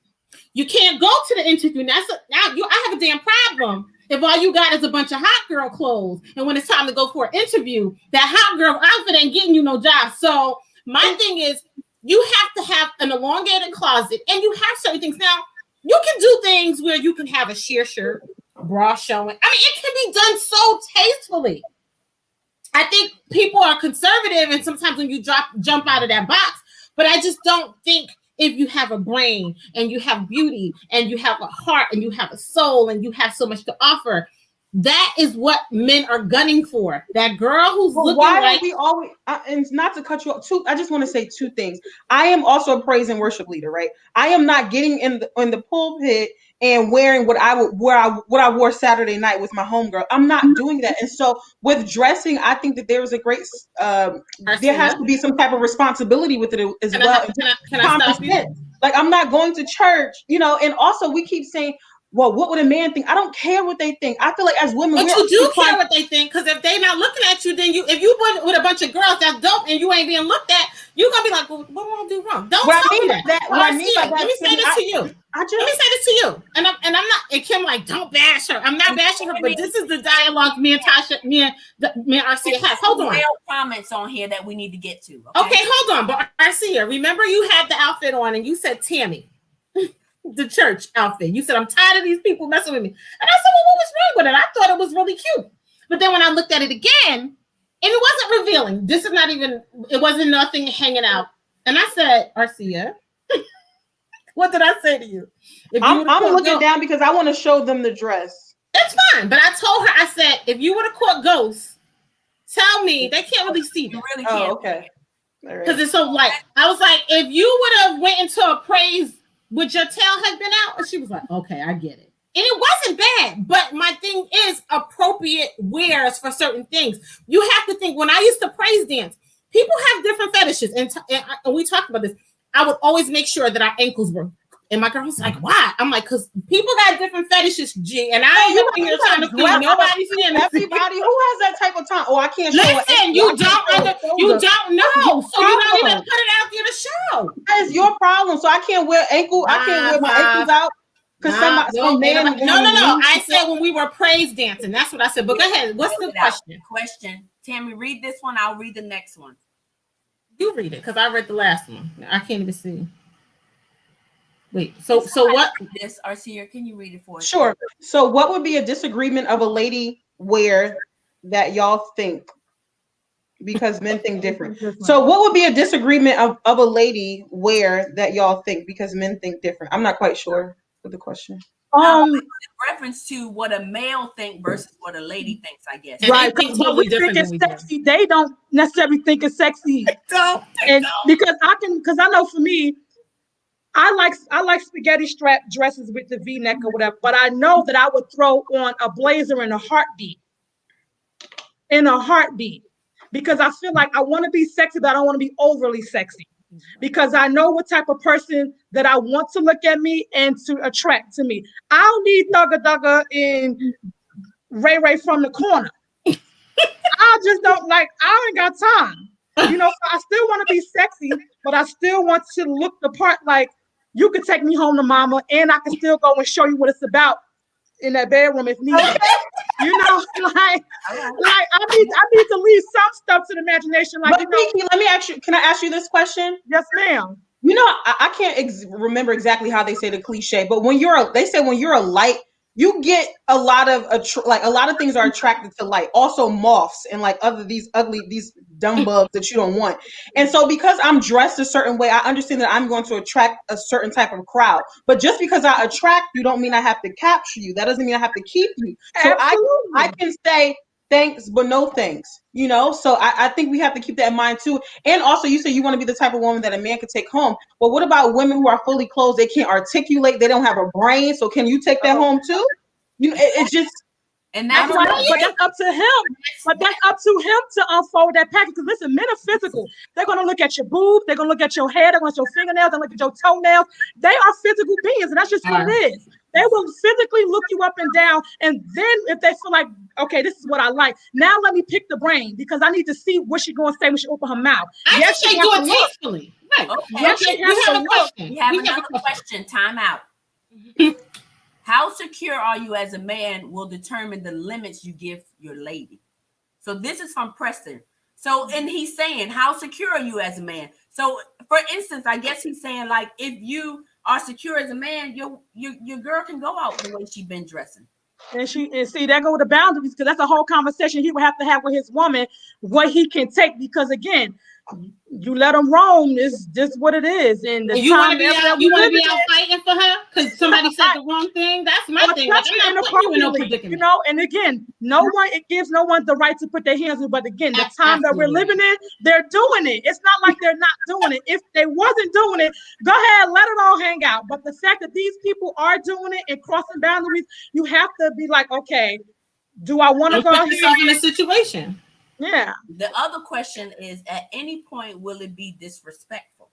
You can't go to the interview. I have a damn problem if all you got is a bunch of hot girl clothes, and when it's time to go for an interview, that hot girl outfit ain't getting you no job. So my thing is, you have to have an elongated closet, and you have certain things. Now, you can do things where you can have a sheer shirt, bra showing. I mean, it can be done so tastefully. I think people are conservative, and sometimes when you jump out of that box, but I just don't think if you have a brain and you have beauty and you have a heart and you have a soul and you have so much to offer, that is what men are gunning for. That girl who's looking why like... do we always? And not to cut you off. I just want to say two things. I am also a praise and worship leader, right? I am not getting in the pulpit and wearing what I wore Saturday night with my homegirl. I'm not doing that. And so with dressing, I think that there is a great there has to be some type of responsibility with it as well. Can I stop you? Like, I'm not going to church, you know. And also we keep saying, well, what would a man think? I don't care what they think. I feel like as women, but you do care what they think, because if they're not looking at you, then if you went with a bunch of girls that's dope and you ain't being looked at, you're gonna be like, well, what do I do wrong? Don't tell me that. Let me say this to you. Let me say this to you. And I'm not. And Kim, like, don't bash her. I'm not bashing her, but this is the dialogue me and Tasha, me and Arcia has. Hold on. Comments on here that we need to get to. Okay, hold on. But Arcia, remember you had the outfit on and you said Tammy. The church outfit. You said, I'm tired of these people messing with me. And I said, well, what was wrong with it? I thought it was really cute. But then when I looked at it again, and it wasn't revealing. This is not even, it wasn't nothing hanging out. And I said, Arcia, what did I say to you? I'm looking down because I want to show them the dress. That's fine. But I told her, I said, if you would have caught ghosts, tell me. They can't really see that. Really can't. Oh, okay. Because it's so light. I was like, if you would have went into a praise, would your tail have been out? And she was like, okay, I get it. And it wasn't bad. But my thing is appropriate wears for certain things. You have to think, when I used to praise dance, people have different fetishes. And we talked about this. I would always make sure that our ankles were. And my girl was like, why? I'm like, because people got different fetishes, G. And I ain't looking here trying to please nobody's fantasy. Everybody who has that type of time. Oh, I can't show it. Listen, you don't know. So you don't even put it out there to show. That is your problem. So I can't wear I can't wear my ankles out. Because some man. No. I said when we were praise dancing. That's what I said. But go ahead. What's the question? Tammy, read this one. I'll read the next one. You read it, because I read the last one. I can't even see. Wait, so what? This, Arcia, can you read it for us? Sure. So what would be a disagreement of a lady wear that y'all think? Because men think different. So what would be a disagreement of a lady wear that y'all think? Because men think different. I'm not quite sure with the question. Reference to what a male think versus what a lady thinks, I guess. Right, but we think it's sexy. They don't necessarily think it's sexy. Because I know for me, I like spaghetti strap dresses with the V-neck or whatever, but I know that I would throw on a blazer in a heartbeat. Because I feel like I want to be sexy, but I don't want to be overly sexy. Because I know what type of person that I want to look at me and to attract to me. I don't need Thugger Thugger and Ray Ray from the corner. I just don't like, I ain't got time. You know, so I still want to be sexy, but I still want to look the part. Like, you can take me home to mama, and I can still go and show you what it's about in that bedroom if needed. You know, like I need to leave some stuff to the imagination. Like, but Kiki, let me ask you. Can I ask you this question? Yes, ma'am. You know, I can't remember exactly how they say the cliche, but when they say when you're a light you get a lot of like a lot of things are attracted to light. Also moths and like other these dumb bugs that you don't want. And so because I'm dressed a certain way, I understand that I'm going to attract a certain type of crowd. But just because I attract you don't mean I have to capture you. That doesn't mean I have to keep you. So I Absolutely. can say thanks, but no thanks. You know, so I think we have to keep that in mind too. And also, you say you want to be the type of woman that a man could take home. But what about women who are fully clothed? They can't articulate. They don't have a brain. So can you take that home too? You know, it's just And That's that's right, why but that's up to him. But that's up to him to unfold that package. Because listen, men are physical. They're gonna look at your boobs, they're gonna look at your hair, they're gonna look at your fingernails, they're gonna look at your toenails. They are physical beings, and that's just what it is. They will physically look you up and down, and then if they feel like, okay, this is what I like, now let me pick the brain because I need to see what she's gonna say when she open her mouth. I just say do it tastefully. Right. Okay. Yes, she We has to have a look. question. We have another question. Time out. How secure are you as a man will determine the limits you give your lady. So this is from Preston. So, and he's saying, how secure are you as a man? So, for instance, I guess he's saying, like, if you are secure as a man, your girl can go out the way she been dressing. And see that go with the boundaries because that's a whole conversation he would have to have with his woman, what he can take. Because again, you let him roam is just what it is. And the you want to time be that out, we you want to live be in, out fighting for her because somebody said the wrong thing. That's my or thing. Like, touch I'm it not putting you in no inappropriately, predicament. you know. And again, it gives no one the right to put their hands on. But again, the time that we're living in, they're doing it. It's not like they're not doing it. If they wasn't doing it, go ahead, let it all hang out. But the fact that these people are doing it and crossing boundaries, you have to be like, okay, do I want to Don't go put out yourself here? in a situation. Yeah. The other question is, at any point will it be disrespectful?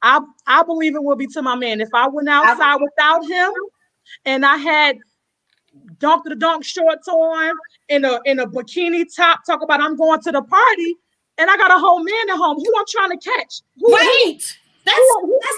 I believe it will be to my man. If I went outside without him and I had dunk to the dunk shorts on in a bikini top, talk about I'm going to the party, and I got a whole man at home who I'm trying to catch. Right. That's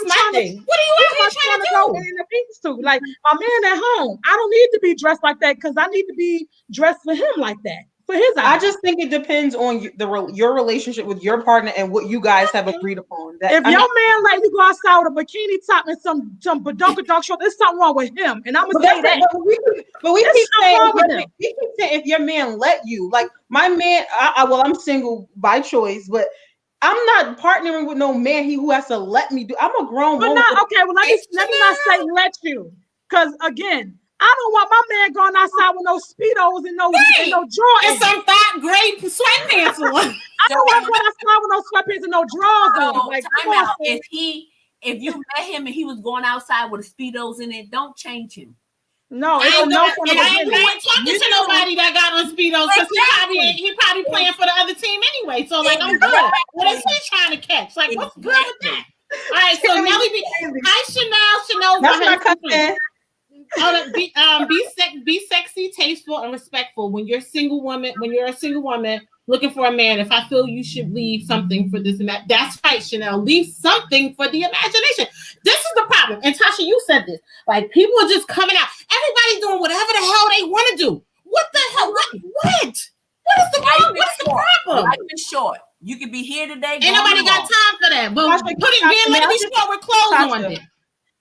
my trying thing. What are you out here trying to go do? in the beach to? Like my man at home. I don't need to be dressed like that because I need to be dressed for him like that. For his eyes. I just think it depends on your relationship with your partner and what you guys have agreed upon. That If your man let you go outside with a bikini top and some badunka short, there's something wrong with him. And I'm gonna say that. But we keep saying if your man let you, like my man, well, I'm single by choice, but I'm not partnering with no man who has to let me do. I'm a grown woman. woman. But okay, well let me not say let you, because again, I don't want my man going outside with no speedos and no drawers and some thought gray sweatpants on. I don't want to go outside with no sweatpants and no drawers on. Like, time out. If you met him and he was going outside with speedos in it, don't change him. No, I ain't talking to nobody that got on speedos because he probably playing for the other team anyway. So like I'm good. What is he trying to catch? Like what's good with that? All right, so Nelly B. Hi Chanel. That's my cousin. Be sexy, tasteful, and respectful when you're a single woman. When you're a single woman looking for a man, if I feel you should leave something for this and that, that's right, Chanel. Leave something for the imagination. This is the problem. And Tasha, you said this. Like people are just coming out. Everybody's doing whatever the hell they want to do. What the hell? What? What is the problem? What's the problem? Life is short. You could be here today. Ain't nobody got time for that. But being let me short with clothes on it.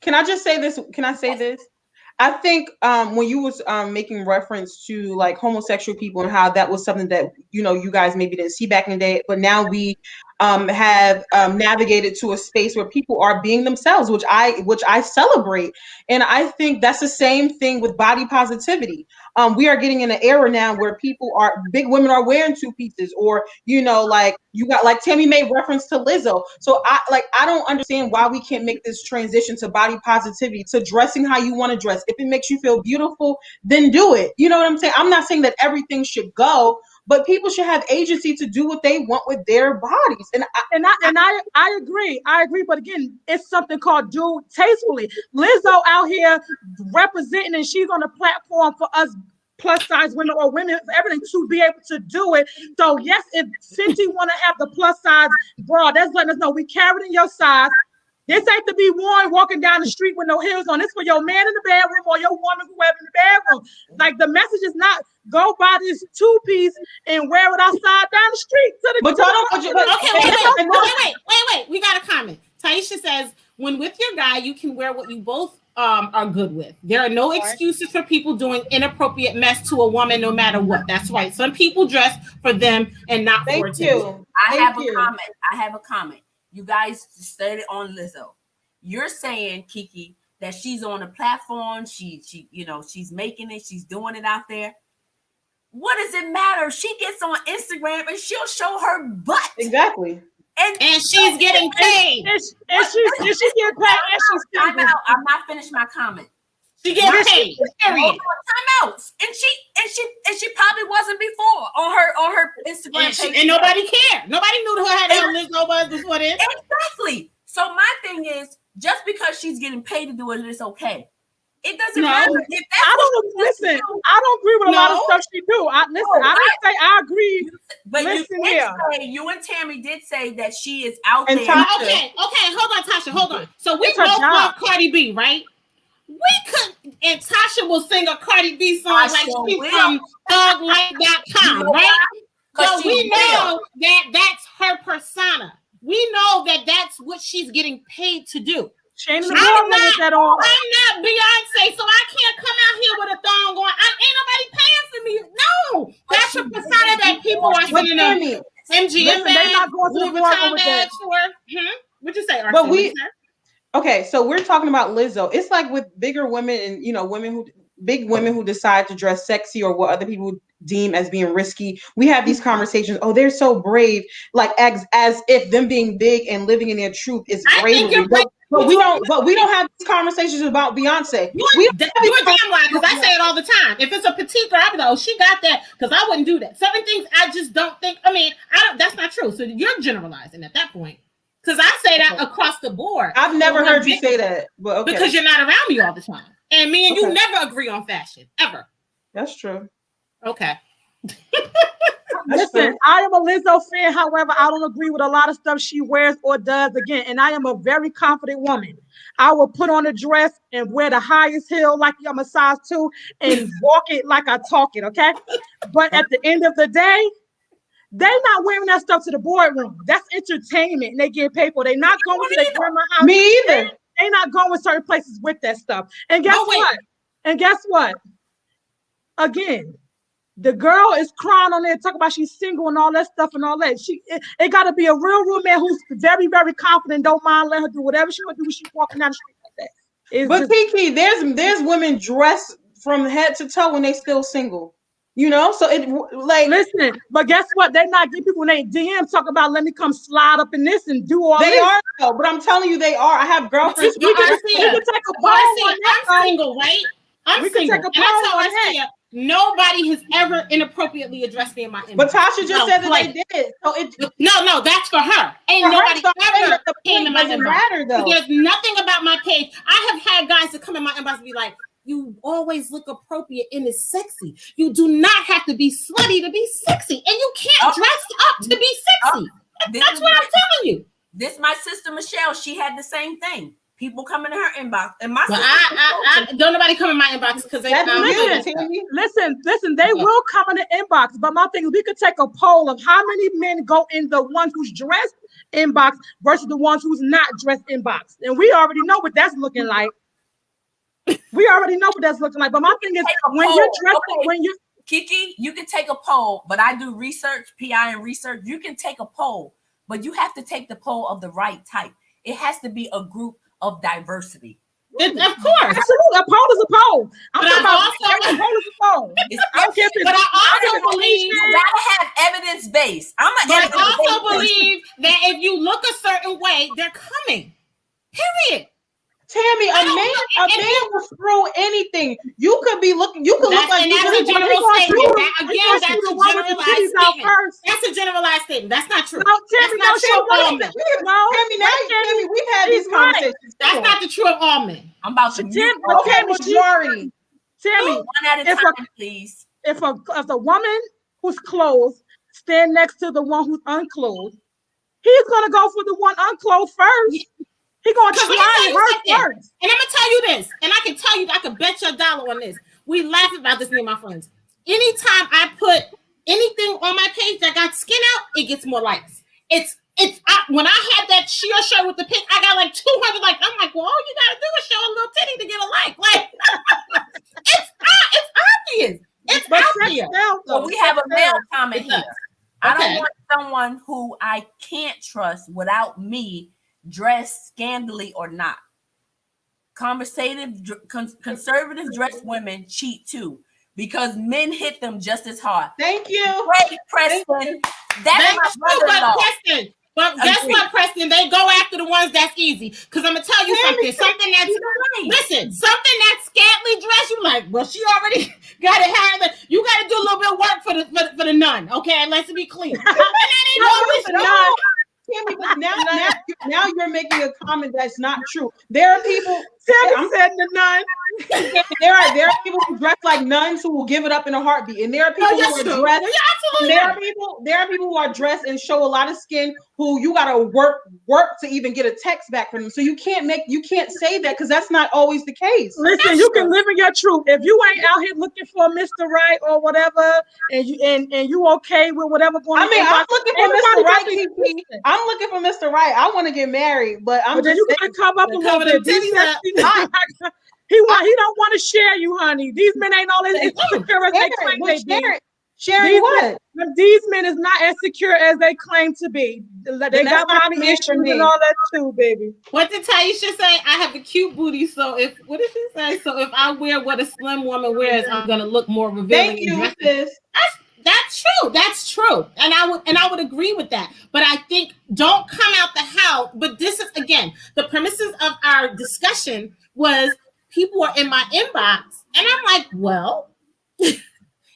Can I just say this? Can I say this? I think when you was making reference to like homosexual people and how that was something that you guys maybe didn't see back in the day, but now we have navigated to a space where people are being themselves, which I celebrate, and I think that's the same thing with body positivity. We are getting in an era now where big women are wearing two pieces, or like you got like Tammy made reference to Lizzo. So I don't understand why we can't make this transition to body positivity, to dressing how you want to dress. If it makes you feel beautiful, then do it. You know what I'm saying? I'm not saying that everything should go, but people should have agency to do what they want with their bodies. And I agree. I agree. But again, it's something called do tastefully. Lizzo out here representing, and she's on a platform for us plus size women or women, everything, to be able to do it. So yes, if Fenty want to have the plus size bra, that's letting us know we carry it in your size. This ain't to be worn walking down the street with no heels on. It's for your man in the bedroom or your woman, whoever in the bedroom. Like the message is not go buy this two-piece and wear it outside down the street. Wait. We got a comment. Taisha says, when with your guy, you can wear what you both are good with. There are no excuses for people doing inappropriate mess to a woman, no matter what. That's right. Some people dress for them and not for Thank attention. you. I Thank have a you. comment. I have a comment. You guys stated on Lizzo. You're saying, Kiki, that she's on a platform. She, she's making it. She's doing it out there. What does it matter? She gets on Instagram and she'll show her butt. Exactly. And she's getting paid. And she get paid. And she's Time out. I'm not finished my comment. She gets paid. Period. Time out. And she probably wasn't before on her Instagram page. And nobody cared. Nobody knew who had Lizzo was before this. Exactly. So my thing is, just because she's getting paid to do it, it's okay. It doesn't matter. I don't agree with a lot of stuff she do. I didn't say I agree. But you and Tammy did say that she is out there. Okay, hold on, Tasha, hold on. So we both love Cardi B, right? We could, and Tasha will sing a Cardi B song like she's from thuglife.com, right? But we know that that's her persona. We know that that's what she's getting paid to do. I'm not Beyonce, so I can't come out here with a thong going. Ain't nobody paying for me. No, that's a persona that people are sending them. MGM, they're not going to the board with that. What'd you say, Arthur? Okay, so we're talking about Lizzo. It's like with bigger women and big women who decide to dress sexy or what other people deem as being risky. We have these conversations. Oh, they're so brave, like as if them being big and living in their truth is bravery. But we don't have these conversations about Beyonce. You're damn right, because I say it all the time. If it's a petite girl, I'll be like, oh, she got that, because I wouldn't do that. Certain things I just don't think. I mean, that's not true. So you're generalizing at that point. Because I say that across the board. I've never heard you say that, but okay. Because you're not around me all the time, and me and you never agree on fashion ever. That's true. Okay. Listen, I am a Lizzo fan. However, I don't agree with a lot of stuff she wears or does. Again, and I am a very confident woman. I will put on a dress and wear the highest heel like I'm a size 2 and walk it like I talk it. Okay, but at the end of the day, they're not wearing that stuff to the boardroom. That's entertainment, and they get paid for. They're not going to their grandma's house. Me either. They're not going to certain places with that stuff. And guess what? And guess what? Again. The girl is crying on there, talking about she's single and all that stuff and all that. It got to be a real man who's very, very confident. Don't mind letting her do whatever she want to do when she's walking down the street like that. But Kiki, there's women dressed from head to toe when they still single. So it like listen. But guess what? They're not getting people in their DM talking about let me come slide up in this and do all. They this. are though, but I'm telling you, they are. I have girlfriends. We can take a poll on that. I'm single, right? I'm single. Take a poll on that. Nobody has ever inappropriately addressed me in my inbox. But Tasha just said that they did. So no, that's for her. Ain't for nobody her, ever came in my inbox. Matter, though. There's nothing about my page. I have had guys that come in my inbox and be like, you always look appropriate and it's sexy. You do not have to be slutty to be sexy. And you can't dress up to be sexy. That's what I'm telling you. This my sister Michelle. She had the same thing. People come in her inbox, and my sister. I don't nobody come in my inbox because they listen. They will come in the inbox, but my thing is, we could take a poll of how many men go in the ones who's dressed inbox versus the ones who's not dressed inbox, and we already know what that's looking like. But my thing is, when you're dressed, Kiki, you can take a poll, but I do research, PI and research. You can take a poll, but you have to take the poll of the right type. It has to be a group of diversity. Of course. Absolutely. A poll is a poll. I'm talking about a poll is a poll. But I also believe you gotta have evidence based. I also believe that if you look a certain way, they're coming. Period. Tammy, a man will screw anything. You could look like that's a general statement. That's a generalized statement. That's a generalized statement. That's not true. Tammy, we've had these conversations. That's not the truth of all men. I'm about to majority. Tammy, one at a time, please. If a woman who's clothed stand next to the one who's unclothed, he's gonna go for the one unclothed first. He's going to try her first. And I'm going to tell you this, and I can tell you, I can bet you $1 on this. We laugh about this, me and my friends. Anytime I put anything on my page that got skin out, it gets more likes. When I had that sheer shirt with the pic, I got like 200 likes. I'm like, well, all you got to do is show a little titty to get a someone who I can't trust without me, dressed scandalously or not. Conservative dressed women cheat too because men hit them just as hard. Thank you. Great, Preston. That's my brother-in-law. Preston. But guess what, Preston? They go after the ones that's easy. Because I'm gonna tell you something. Something that's listen, something that's scantily dressed. You like, well, she already got it higher. You got to do a little bit of work for the nun. Okay, let's be clear. Tammy, but now you're making a comment that's not true. There are people. I'm saying the nun. There are people who dress like nuns who will give it up in a heartbeat, and there are people who are dressed. There are people who are dressed and show a lot of skin who you gotta work to even get a text back from them. So you can't say that because that's not always the case. Listen, you can live in your truth. If you ain't out here looking for Mr. Right or whatever, and you okay with whatever going on. I mean, I'm looking for Mr. Right, Kiki. I'm looking for Mr. Right. I want to get married, but I'm just you gotta cover up a little bit. He don't want to share you, honey. These men ain't all as insecure as they claim they be. Sharing what? These men is not as secure as they claim to be. They got mommy issues and all that too, baby. What did Taisha say? I have a cute booty, so what did she say? So if I wear what a slim woman wears, I'm gonna look more revealing. Thank you, sis. That's true. That's true. And I would agree with that. But I think don't come out the house. But this is again the premises of our discussion was people are in my inbox, and I'm like, well.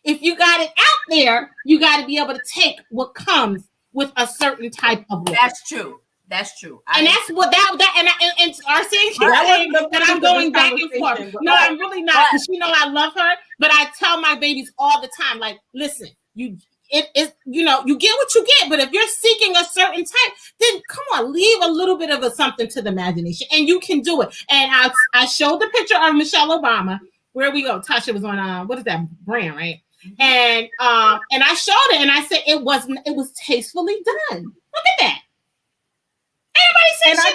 If you got it out there, you got to be able to take what comes with a certain type of look. That's true. That's true. And that's what and RC that I'm going back and forth. No, I'm really not because I love her. But I tell my babies all the time, like, listen, you get what you get. But if you're seeking a certain type, then come on, leave a little bit of something to the imagination, and you can do it. And I showed the picture of Michelle Obama. Where we go? Tasha was on what is that brand, right? And I showed it and I said it was tastefully done. Look at that. Everybody said I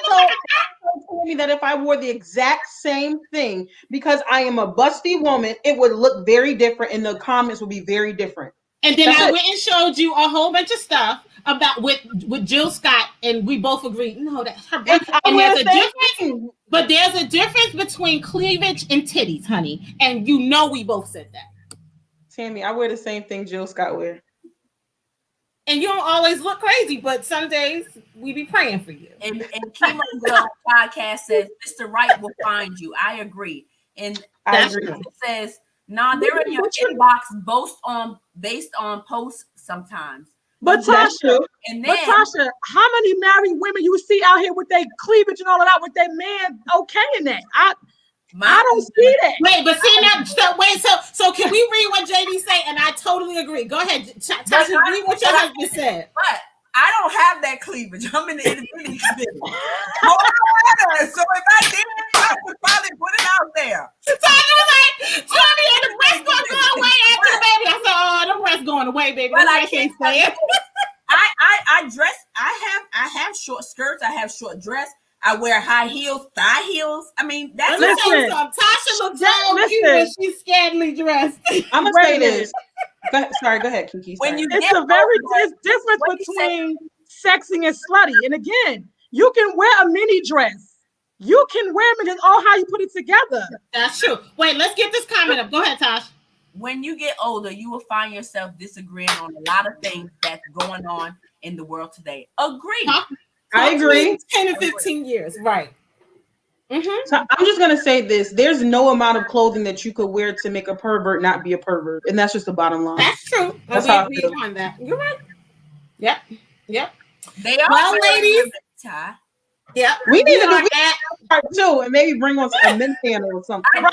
told me that if I wore the exact same thing, because I am a busty woman, it would look very different and the comments would be very different. And then I went and showed you a whole bunch of stuff about with Jill Scott, and we both agreed, no, that's her. And there's a difference, but there's a difference between cleavage and titties, honey. And we both said that. Tammy, I wear the same thing Jill Scott wear. And you don't always look crazy, but some days we be praying for you. And Chemo Girl podcast says Mr. Right will find you. I agree. And I agree. It says, they're in your inbox based on posts sometimes. But Tasha, how many married women you see out here with their cleavage and all of that with their man okaying that? I don't see that. Wait, but see that. So can we read what JD say? And I totally agree. Go ahead, Tasha. Read what your husband said. But I don't have that cleavage. I'm in the independent committee. So if I did, I would probably put it out there. So I was like, Tommy, and the breast gonna go away after the baby. I said, oh, the breast going away, baby. But I can't say it. I dress. I have short skirts. I have short dress. I wear high heels, thigh heels. I mean, that's Tasha looks so cute when she's scantily dressed. I'm gonna say this. Go ahead, Kiki. It's difference between sexy and slutty. And again, you can wear a mini dress. You can wear them. It's all how you put it together. That's true. Wait, let's get this comment up. Go ahead, Tosh. When you get older, you will find yourself disagreeing on a lot of things that's going on in the world today. Agree. I agree. 10 to 15 years, right. Mm-hmm. So I'm just going to say this. There's no amount of clothing that you could wear to make a pervert not be a pervert. And that's just the bottom line. That's true. That's how I feel. On that. You're right. Yep. They are. Well, ladies. Yep. We need to do that part too and maybe bring on a men's panel or something. And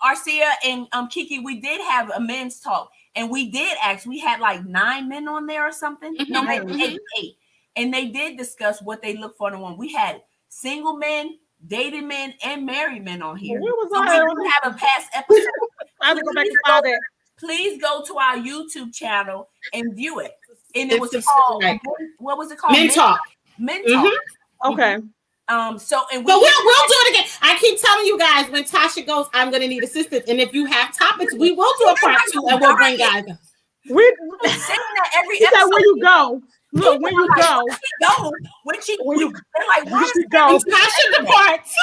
Arcia and Kiki, we did have a men's talk. And we did we had like 9 men on there or something. Mm-hmm. No, maybe 8. And they did discuss what they look for in a woman. We had single men, dated men, and married men on here. So we have a past episode. I have to go back and find that. Please go to our YouTube channel and view it. And it was called, what was it called? Men Talk. Men Talk. Mm-hmm. Okay. So we'll do it again. I keep telling you guys when Tasha goes, I'm gonna need assistance. And if you have topics, we will do a part 2 and we'll bring guys in. been saying that every He said, episode. "Where you go? Look, when you Like, go, where she go? when you They're like, why when is she Tammy go." Tasha departs.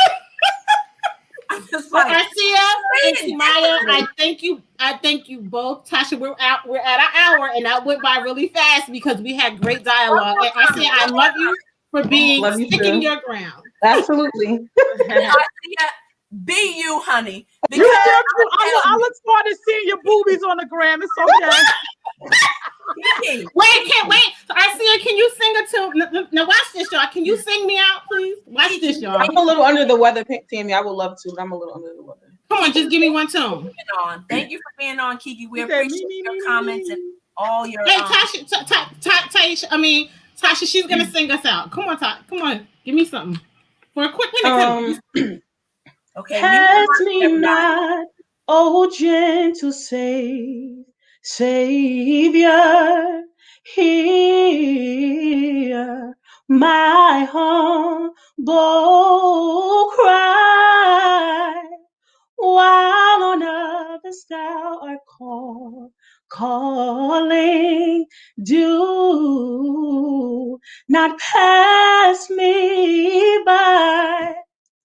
I'm just But like, Arcia and saying it Timaya, differently. I thank you both. Tasha, we're at an hour, and that went by really fast because we had great dialogue. And Arcia, I love you for being Love you sticking too. your ground. Absolutely. Arcia, be you, honey. You Because still I'm cute. I look forward to seeing your boobies on the gram. It's okay. Kiki, Wait. So Arcia, can you sing a tune? Now watch this, y'all. Can you sing me out, please? Watch this, y'all. I'm a little under the weather, Tammy. I would love to, but I'm a little under the weather. Come on, just give me one tune. Thank you for being on, Kiki. We He said, appreciate me, your me, comments me. and all your. Hey, Tasha, she's gonna sing us out. Come on, come on, give me something for a quick minute. Okay, Pass me everybody. not, oh gentle Savior, hear my humble cry, while on others thou art calling, do not pass me by.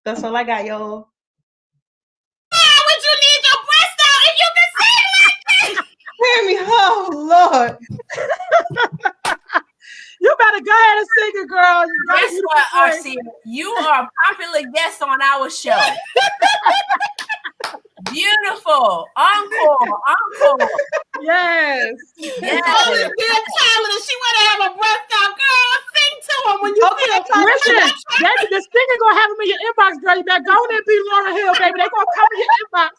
That's all I got, y'all. Why would you need your breast out if you can sing like that? Hear me, oh Lord. You better go ahead and sing it, girl. You got a Guess beautiful what, voice. Arcia? You are a popular guest on our show. Beautiful. Encore. Yes. Yes. All this good talent, and she want to have a breast out. Girl, sing to him when you feel Listen, baby, this thing is gonna have them in your inbox, girl. You better go in and be Laura Hill, baby. They gonna come in your inbox.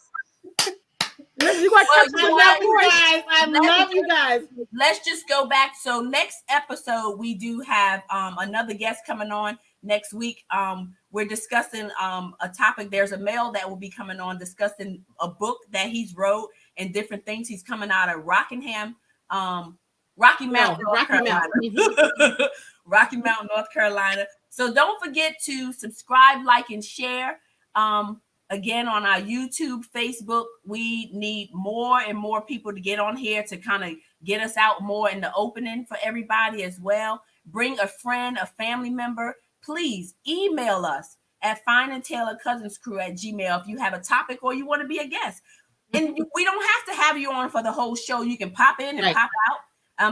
Listen, you gonna catch them I with love that you voice. guys. I love you guys. Let's just go back. So next episode, we do have another guest coming on next week. We're discussing a topic. There's a male that will be coming on discussing a book that he's wrote and different things. He's coming out of Rockingham, Rocky Mountain, North Carolina. Rocky Mountain, North Carolina. So don't forget to subscribe, like, and share. Again, on our YouTube, Facebook, we need more and more people to get on here to kind of get us out more in the opening for everybody as well. Bring a friend, a family member. Please email us at fineandtaylorcousinscrew@gmail.com if you have a topic or you want to be a guest. And we don't have to have you on for the whole show. You can pop in and pop out.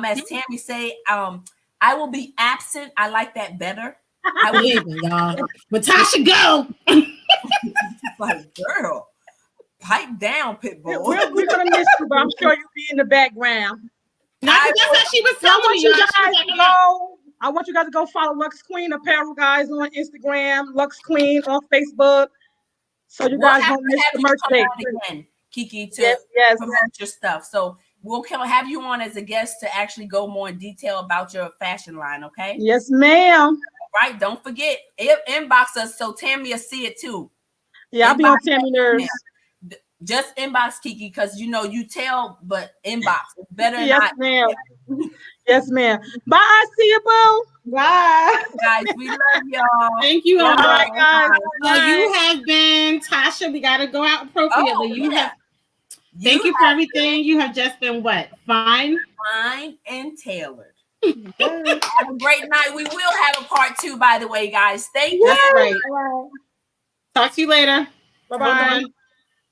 As Tammy say, I will be absent. I like that better. I will Believe me, y'all. But Tasha, go. like, girl, pipe down, Pitbull. We're gonna miss you, but I'm sure you'll be in the background. That's what she was So I telling want me. you Y'all. guys to go. I want you guys to go follow Lux Queen Apparel, guys, on Instagram, Lux Queen on Facebook. So you guys won't miss the merch day. Again, Kiki, to promote your stuff. So we'll have you on as a guest to actually go more in detail about your fashion line, okay? Yes, ma'am. Right. Don't forget, inbox us so Tammy will see it too. Yeah, I'll be on Tammy nerves. Just inbox Kiki because you tell, but inbox. It's better than yes, ma'am. Yes, ma'am. Bye. I see you, boo. Bye. Guys, we love y'all. Thank you all. All right, guys. So you have been Tasha. We got to go out appropriately. Thank you for everything. You have just been what? Fine and tailored. Have a great night. We will have a part 2, by the way, guys. Thank you. That's right. Talk to you later. Bye-bye.